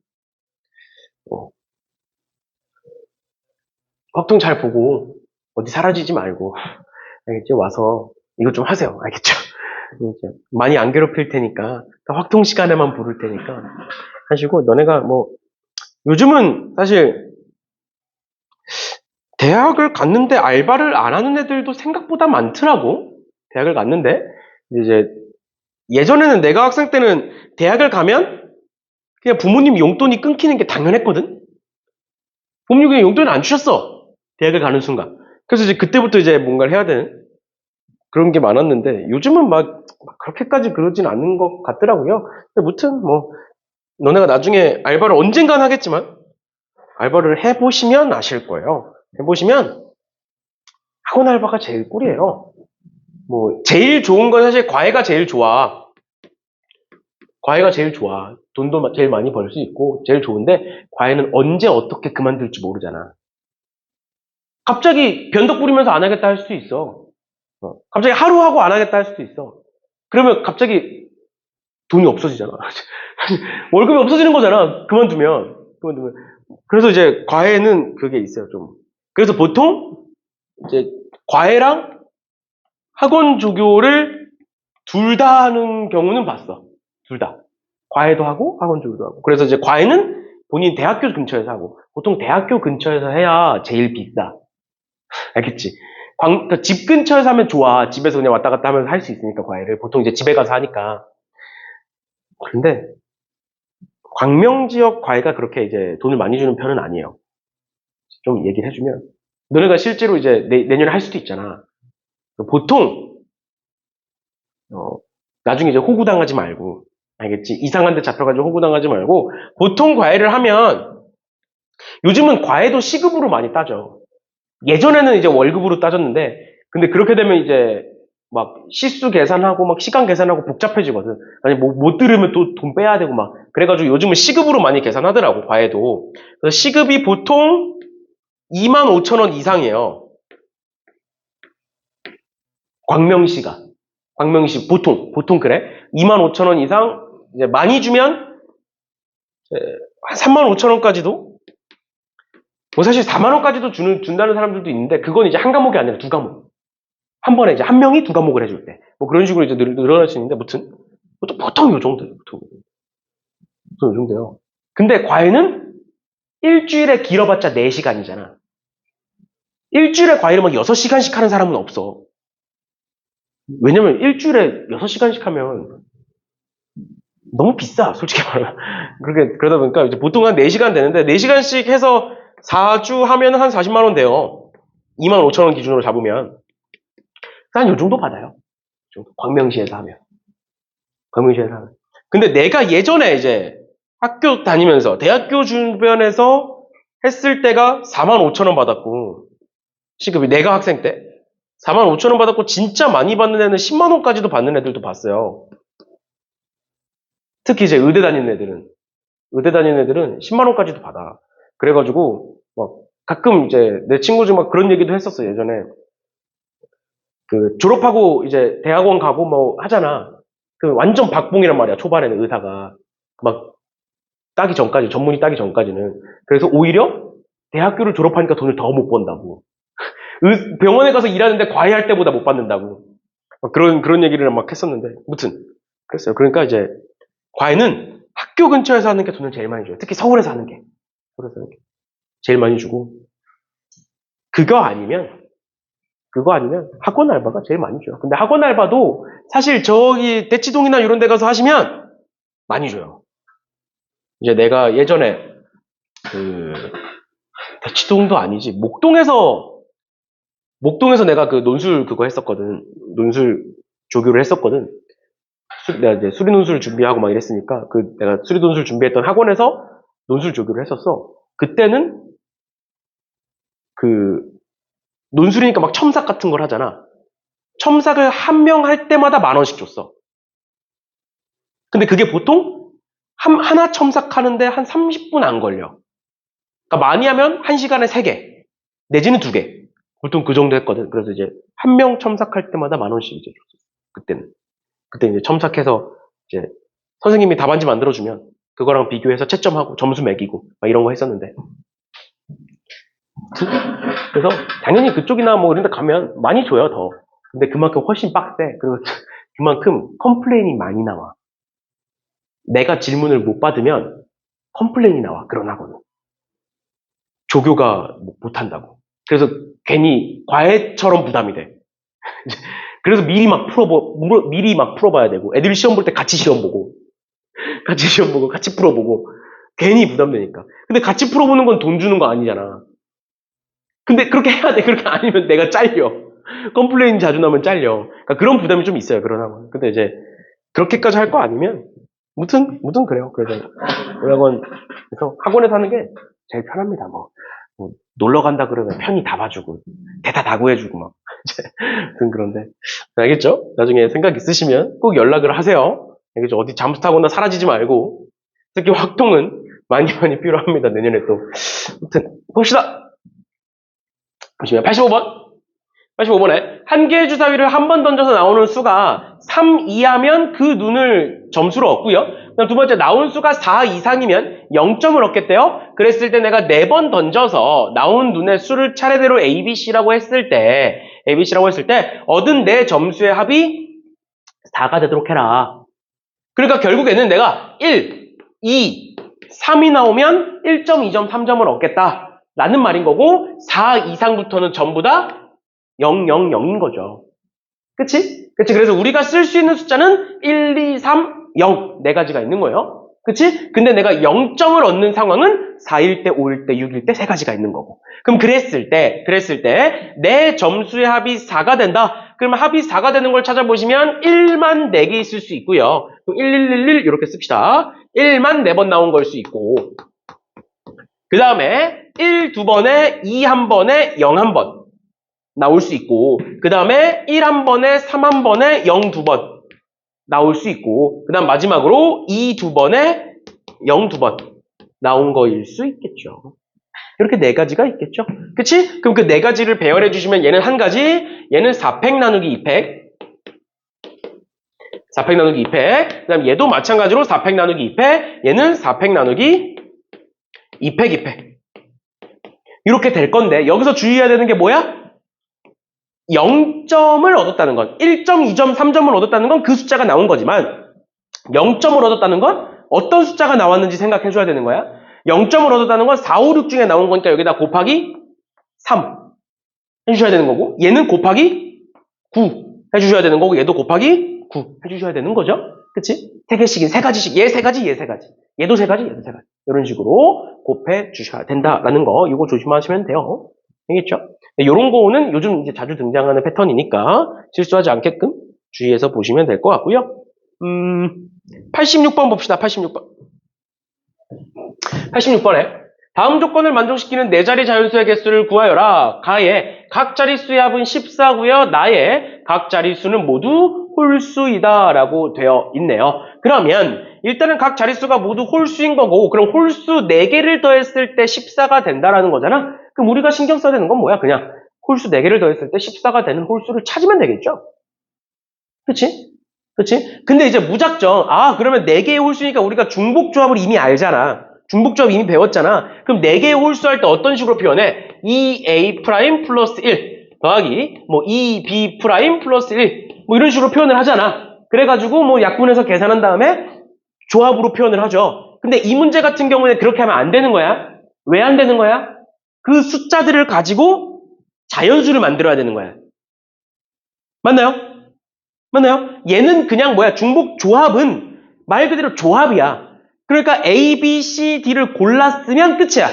확통 잘 보고 어디 사라지지 말고 알겠지? 와서 이거 좀 하세요. 알겠죠? 많이 안 괴롭힐 테니까 확통 시간에만 부를 테니까 하시고, 너네가 요즘은 사실 대학을 갔는데 알바를 안 하는 애들도 생각보다 많더라고. 대학을 갔는데 이제 예전에는 내가 학생 때는 대학을 가면 그냥 부모님 용돈이 끊기는 게 당연했거든. 부모님이 용돈을 안 주셨어. 대학을 가는 순간. 그래서 이제 그때부터 이제 뭔가를 해야 되는 그런 게 많았는데, 요즘은 막 그렇게까지 그러진 않는 것 같더라고요. 근데 무튼 너네가 나중에 알바를 언젠간 하겠지만 알바를 해보시면 아실 거예요. 해보시면 학원 알바가 제일 꿀이에요. 제일 좋은 건 사실 과외가 제일 좋아. 과외가 제일 좋아. 돈도 제일 많이 벌 수 있고 제일 좋은데, 과외는 언제 어떻게 그만둘지 모르잖아. 갑자기 변덕 부리면서 안 하겠다 할 수도 있어. 갑자기 하루 하고 안 하겠다 할 수도 있어. 그러면 갑자기 돈이 없어지잖아. 월급이 없어지는 거잖아. 그만두면. 그래서 이제 과외는 그게 있어요, 좀. 그래서 보통 이제 과외랑 학원 조교를 둘 다 하는 경우는 봤어. 둘 다. 과외도 하고 학원 조교도 하고. 그래서 이제 과외는 본인 대학교 근처에서 하고, 보통 대학교 근처에서 해야 제일 비싸. 알겠지? 그러니까 집 근처에서 하면 좋아. 집에서 그냥 왔다 갔다 하면서 할 수 있으니까, 과외를. 보통 이제 집에 가서 하니까. 그런데 광명 지역 과외가 그렇게 이제 돈을 많이 주는 편은 아니에요. 좀 얘기를 해주면, 너네가 실제로 이제 내년에 할 수도 있잖아. 보통 나중에 이제 호구당하지 말고, 알겠지? 이상한 데 잡혀가지고 호구당하지 말고, 보통 과외를 하면 요즘은 과외도 시급으로 많이 따져. 예전에는 이제 월급으로 따졌는데, 근데 그렇게 되면 이제 막 시수 계산하고 막 시간 계산하고 복잡해지거든. 아니 못 들으면 또 돈 빼야 되고 막 그래가지고 요즘은 시급으로 많이 계산하더라고, 과외도. 그래서 시급이 보통 25,000원 이상이에요. 광명시 보통 그래. 25,000원 이상, 이제 많이 주면 한 35,000원까지도 뭐 사실 4만 원까지도 준다는 사람들도 있는데 그건 이제 한 과목이 아니라 두 과목. 한 번에 이제 한 명이 두 과목을 해줄 때. 뭐 그런 식으로 이제 늘어날 수 있는데 무튼 보통 요 정도예요. 보통 요 정도예요. 근데 과외는 일주일에 길어봤자 4시간이잖아. 일주일에 과외를 막 6시간씩 하는 사람은 없어. 왜냐면 일주일에 6시간씩 하면 너무 비싸, 솔직히 말하면. 그러다 보니까 이제 보통 한 4시간 되는데 4시간씩 해서 4주 하면 한 40만 원 돼요. 2만 5천 원 기준으로 잡으면. 한 요 정도 받아요. 광명시에서 하면. 광명시에서 하면. 근데 내가 예전에 이제 학교 다니면서 대학교 주변에서 했을 때가 4만 5천 원 받았고 시급이 내가 학생 때 4만 5천 원 받았고 진짜 많이 받는 애는 10만 원까지도 받는 애들도 봤어요. 특히 이제 의대 다니는 애들은 10만 원까지도 받아. 그래가지고 막 가끔 이제 내 친구 중 막 그런 얘기도 했었어. 예전에 그 졸업하고 이제 대학원 가고 뭐 하잖아. 그 완전 박봉이란 말이야. 초반에는 의사가 막 따기 전까지 전문의 따기 전까지는. 그래서 오히려 대학교를 졸업하니까 돈을 더 못 번다고. 병원에 가서 일하는데 과외할 때보다 못 받는다고. 막 그런 얘기를 막 했었는데 무튼 그랬어요. 그러니까 이제 과외는 학교 근처에서 하는 게 돈을 제일 많이 줘요. 특히 서울에서 하는 게. 서울에서 하는 게 제일 많이 주고 그거 아니면 학원 알바가 제일 많이 줘요. 근데 학원 알바도 사실 저기 대치동이나 이런 데 가서 하시면 많이 줘요. 이제 내가 예전에 그 대치동도 아니지 목동에서 내가 그 논술 그거 했었거든. 논술 조교를 했었거든. 내가 이제 수리 논술 준비하고 막 이랬으니까 그 내가 수리 논술 준비했던 학원에서 논술 조교를 했었어. 그때는 그 논술이니까 막 첨삭 같은 걸 하잖아. 첨삭을 한 명 할 때마다 10,000원씩 줬어. 근데 그게 보통 하나 첨삭하는데 한 30분 안 걸려. 그러니까 많이 하면 1시간에 3개 내지는 2개. 보통 그 정도 했거든. 그래서 이제 한 명 첨삭할 때마다 10,000원씩 이제 줬어. 그때 이제 첨삭해서 이제 선생님이 답안지 만들어주면 그거랑 비교해서 채점하고 점수 매기고 막 이런 거 했었는데. 그래서 당연히 그쪽이나 뭐 이런 데 가면 많이 줘요, 더. 근데 그만큼 훨씬 빡세. 그리고 그만큼 컴플레인이 많이 나와. 내가 질문을 못 받으면 컴플레인이 나와, 그런 학원은. 조교가 못한다고. 그래서 괜히 과외처럼 부담이 돼. 그래서 미리 막 풀어봐야 되고, 애들이 시험 볼 때 같이 시험 보고, 같이 풀어보고, 괜히 부담되니까. 근데 같이 풀어보는 건 돈 주는 거 아니잖아. 근데 그렇게 해야 돼. 그렇게 아니면 내가 잘려. 컴플레인 자주 나면 잘려. 그러니까 그런 부담이 좀 있어요, 그런 학원. 근데 이제, 그렇게까지 할 거 아니면, 무튼 그래요. 그래서, 우리 학원에서 학원에서 하는 게 제일 편합니다, 뭐 놀러 간다 그러면 편히 다 봐주고, 대타 다 구해주고, 막. 그런데. 알겠죠? 나중에 생각 있으시면 꼭 연락을 하세요. 알겠죠? 어디 잠수 타거나 사라지지 말고. 특히 확통은 많이 필요합니다, 내년에 또. 아무튼, 봅시다! 보시면 85번에 한 개의 주사위를 한 번 던져서 나오는 수가 3 이하면 그 눈을 점수로 얻고요. 그다음 두 번째 나온 수가 4 이상이면 0점을 얻겠대요. 그랬을 때 내가 4번 던져서 나온 눈의 수를 차례대로 ABC라고 했을 때 얻은 내 점수의 합이 4가 되도록 해라. 그러니까 결국에는 내가 1, 2, 3이 나오면 1점, 2점, 3점을 얻겠다. 라는 말인 거고 4 이상부터는 전부 다 0, 0, 0인 거죠. 그치? 그래서 우리가 쓸 수 있는 숫자는 1, 2, 3, 0 네 가지가 있는 거예요. 그치? 근데 내가 0점을 얻는 상황은 4일 때, 5일 때, 6일 때 3가지가 있는 거고. 그럼 그랬을 때 내 점수의 합이 4가 된다. 그러면 합이 4가 되는 걸 찾아보시면 1만 4개 있을 수 있고요. 1111 이렇게 씁시다. 1만 4번 나온 걸 수 있고 그 다음에 1 2번에 2 1번에 0 1번 나올 수 있고 그 다음에 1 1번에 3 1번에 0 2번 나올 수 있고 그 다음 마지막으로 2 2번에 0 2번 나온 거일 수 있겠죠. 이렇게 4가지가 있겠죠. 그치? 그럼 그 4가지를 배열해 주시면 얘는 1가지, 얘는 4팩 나누기 2팩 4팩 나누기 2팩 그 다음 얘도 마찬가지로 4팩 나누기 2팩 얘는 4팩 나누기 2팩 2팩 이렇게 될 건데 여기서 주의해야 되는 게 뭐야? 0점을 얻었다는 건 1점, 2점, 3점을 얻었다는 건 그 숫자가 나온 거지만 0점을 얻었다는 건 어떤 숫자가 나왔는지 생각해 줘야 되는 거야. 0점을 얻었다는 건 4, 5, 6 중에 나온 거니까 여기다 곱하기 3 해주셔야 되는 거고 얘는 곱하기 9 해주셔야 되는 거고 얘도 곱하기 9 해주셔야 되는 거죠. 그치? 세 개씩인 세 가지씩 얘 세 가지, 얘 세 가지 얘도 세 가지, 얘도 세 가지 이런 식으로 곱해 주셔야 된다라는 거 이거 조심하시면 돼요. 알겠죠? 이런 거는 요즘 이제 자주 등장하는 패턴이니까 실수하지 않게끔 주의해서 보시면 될 것 같고요. 86번 봅시다. 86번. 86번에 다음 조건을 만족시키는 네 자리 자연수의 개수를 구하여라. 가의 각 자릿수의 합은 14고요. 나의 각 자릿수는 모두 홀수이다 라고 되어 있네요. 그러면 일단은 각 자릿수가 모두 홀수인 거고 그럼 홀수 4개를 더했을 때 14가 된다라는 거잖아. 그럼 우리가 신경 써야 되는 건 뭐야? 그냥 홀수 4개를 더했을 때 14가 되는 홀수를 찾으면 되겠죠? 그치? 그치? 근데 이제 무작정 그러면 4개의 홀수니까 우리가 중복조합을 이미 알잖아. 중복조합 이미 배웠잖아. 그럼 4개의 홀수 할 때 어떤 식으로 표현해? 2a 프라임 플러스 1 더하기 2b 프라임 플러스 1 이런 식으로 표현을 하잖아. 그래가지고 약분해서 계산한 다음에 조합으로 표현을 하죠. 근데 이 문제 같은 경우에 그렇게 하면 안 되는 거야. 왜 안 되는 거야? 그 숫자들을 가지고 자연수를 만들어야 되는 거야. 맞나요? 맞나요? 얘는 그냥 중복조합은 말 그대로 조합이야. 그러니까 A, B, C, D를 골랐으면 끝이야.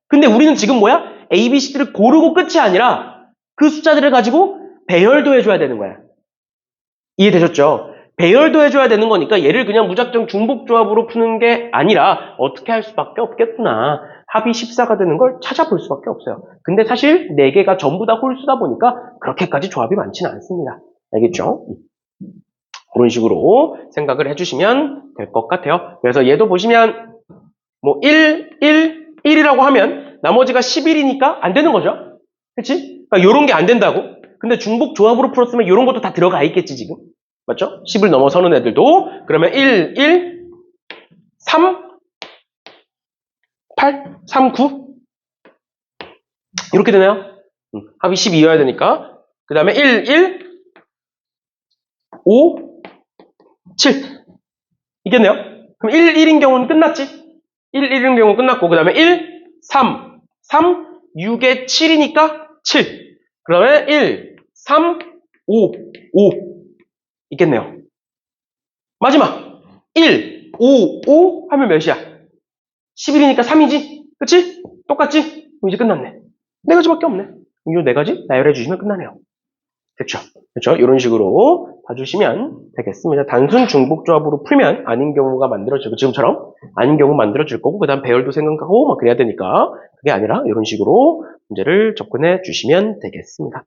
근데 우리는 지금 A, B, C, D를 고르고 끝이 아니라 그 숫자들을 가지고 배열도 해줘야 되는 거야. 이해되셨죠? 배열도 해줘야 되는 거니까 얘를 그냥 무작정 중복조합으로 푸는 게 아니라 어떻게 할 수밖에 없겠구나. 합이 14가 되는 걸 찾아볼 수밖에 없어요. 근데 사실 4개가 전부 다 홀수다 보니까 그렇게까지 조합이 많지는 않습니다. 알겠죠? 그런 식으로 생각을 해주시면 될 것 같아요. 그래서 얘도 보시면 1, 1, 1이라고 하면 나머지가 11이니까 안 되는 거죠. 그치? 그러니까 요런 게 안 된다고. 근데 중복 조합으로 풀었으면 요런 것도 다 들어가 있겠지 지금. 맞죠? 10을 넘어서는 애들도 그러면 1, 1, 3, 8, 3, 9 이렇게 되나요? 합이 12여야 되니까 그 다음에 1, 1, 5, 7 있겠네요? 그럼 1, 1인 경우는 끝났지? 1, 1인 경우는 끝났고 그 다음에 1, 3, 3, 6에 7이니까 7 그 다음에 1, 3, 5, 5 있겠네요. 마지막 1, 5, 5 하면 몇이야? 11이니까 3이지? 그치? 똑같지? 그럼 이제 끝났네. 4가지밖에 없네. 이 4가지 나열해 주시면 끝나네요. 됐죠? 그렇죠? 이런 식으로 봐주시면 되겠습니다. 단순 중복조합으로 풀면 아닌 경우가 만들어지고 지금처럼 아닌 경우 만들어질 거고 그 다음 배열도 생각하고 막 그래야 되니까 그게 아니라 이런 식으로 문제를 접근해 주시면 되겠습니다.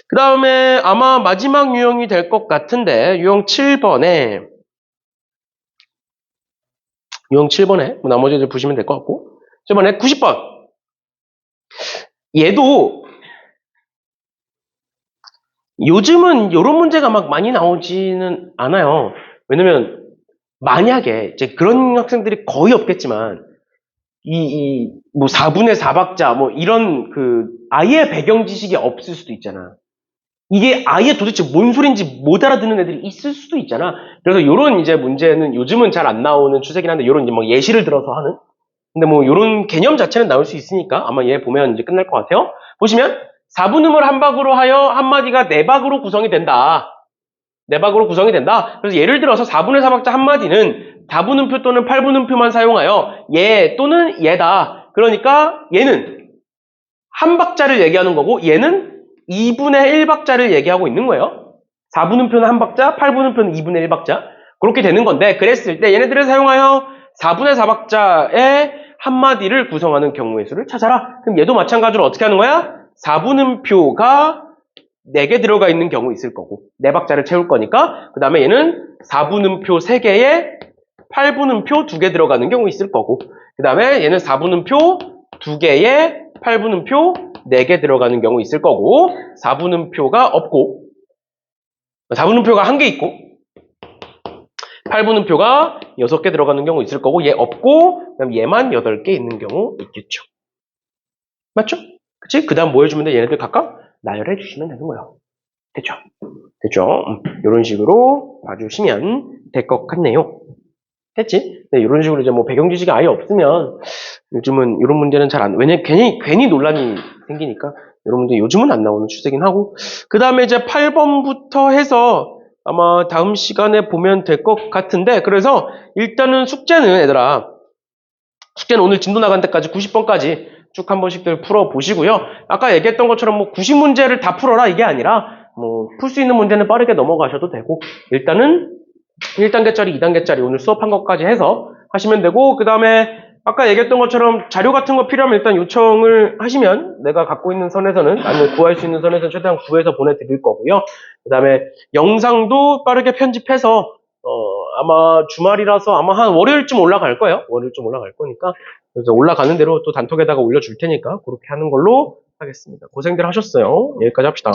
그 다음에 아마 마지막 유형이 될 것 같은데 유형 7번에 나머지 이제 보시면 될 것 같고 7번에 90번 얘도 요즘은 이런 문제가 막 많이 나오지는 않아요. 왜냐면 만약에 이제 그런 학생들이 거의 없겠지만 4분의 4박자 이런 아예 배경 지식이 없을 수도 있잖아. 이게 아예 도대체 뭔 소린지 못 알아듣는 애들이 있을 수도 있잖아. 그래서 이런 이제 문제는 요즘은 잘 안 나오는 추세긴 한데 이런 예시를 들어서 하는. 근데 이런 개념 자체는 나올 수 있으니까 아마 얘 보면 이제 끝날 것 같아요. 보시면 4분음을 한 박으로 하여 한마디가 4박으로 구성이 된다. 4박으로 구성이 된다. 그래서 예를 들어서 4분의 4박자 한마디는 4분음표 또는 8분음표만 사용하여 얘 또는 얘다. 그러니까 얘는 한 박자를 얘기하는 거고 얘는 2분의 1박자를 얘기하고 있는 거예요. 4분음표는 한 박자, 8분음표는 2분의 1박자. 그렇게 되는 건데 그랬을 때 얘네들을 사용하여 4분의 4박자의 한마디를 구성하는 경우의 수를 찾아라. 그럼 얘도 마찬가지로 어떻게 하는 거야? 4분음표가 4개 들어가 있는 경우 있을 거고 4박자를 채울 거니까 그 다음에 얘는 4분음표 3개에 8분음표 2개 들어가는 경우 있을 거고 그 다음에 얘는 4분음표 2개에 8분음표 4개 들어가는 경우 있을 거고 4분음표가 없고 4분음표가 1개 있고 8분음표가 6개 들어가는 경우 있을 거고 얘 없고 그다음 얘만 8개 있는 경우 있겠죠. 맞죠? 그치? 그 다음 뭐 해주면 돼? 얘네들 각각 나열해 주시면 되는 거예요. 됐죠? 됐죠? 이런 식으로 봐주시면 될 것 같네요. 됐지? 네, 이런 식으로 이제 뭐 배경 지식이 아예 없으면 요즘은 이런 문제는 잘 안, 왜냐면 괜히 논란이 생기니까 이런 문제 요즘은 안 나오는 추세긴 하고. 그 다음에 이제 8번부터 해서 아마 다음 시간에 보면 될 것 같은데, 그래서 일단은 숙제는 얘들아, 숙제는 오늘 진도 나간 데까지 90번까지 쭉 한 번씩들 풀어 보시고요. 아까 얘기했던 것처럼 뭐 90문제를 다 풀어라 이게 아니라 뭐 풀 수 있는 문제는 빠르게 넘어가셔도 되고, 일단은 1단계짜리, 2단계짜리 오늘 수업한 것까지 해서 하시면 되고, 그 다음에 아까 얘기했던 것처럼 자료 같은 거 필요하면 일단 요청을 하시면 내가 갖고 있는 선에서는, 아니면 구할 수 있는 선에서는 최대한 구해서 보내드릴 거고요. 그 다음에 영상도 빠르게 편집해서 아마 주말이라서 아마 한 월요일쯤 올라갈 거예요. 월요일쯤 올라갈 거니까. 그래서 올라가는 대로 또 단톡에다가 올려줄 테니까 그렇게 하는 걸로 하겠습니다. 고생들 하셨어요. 여기까지 합시다.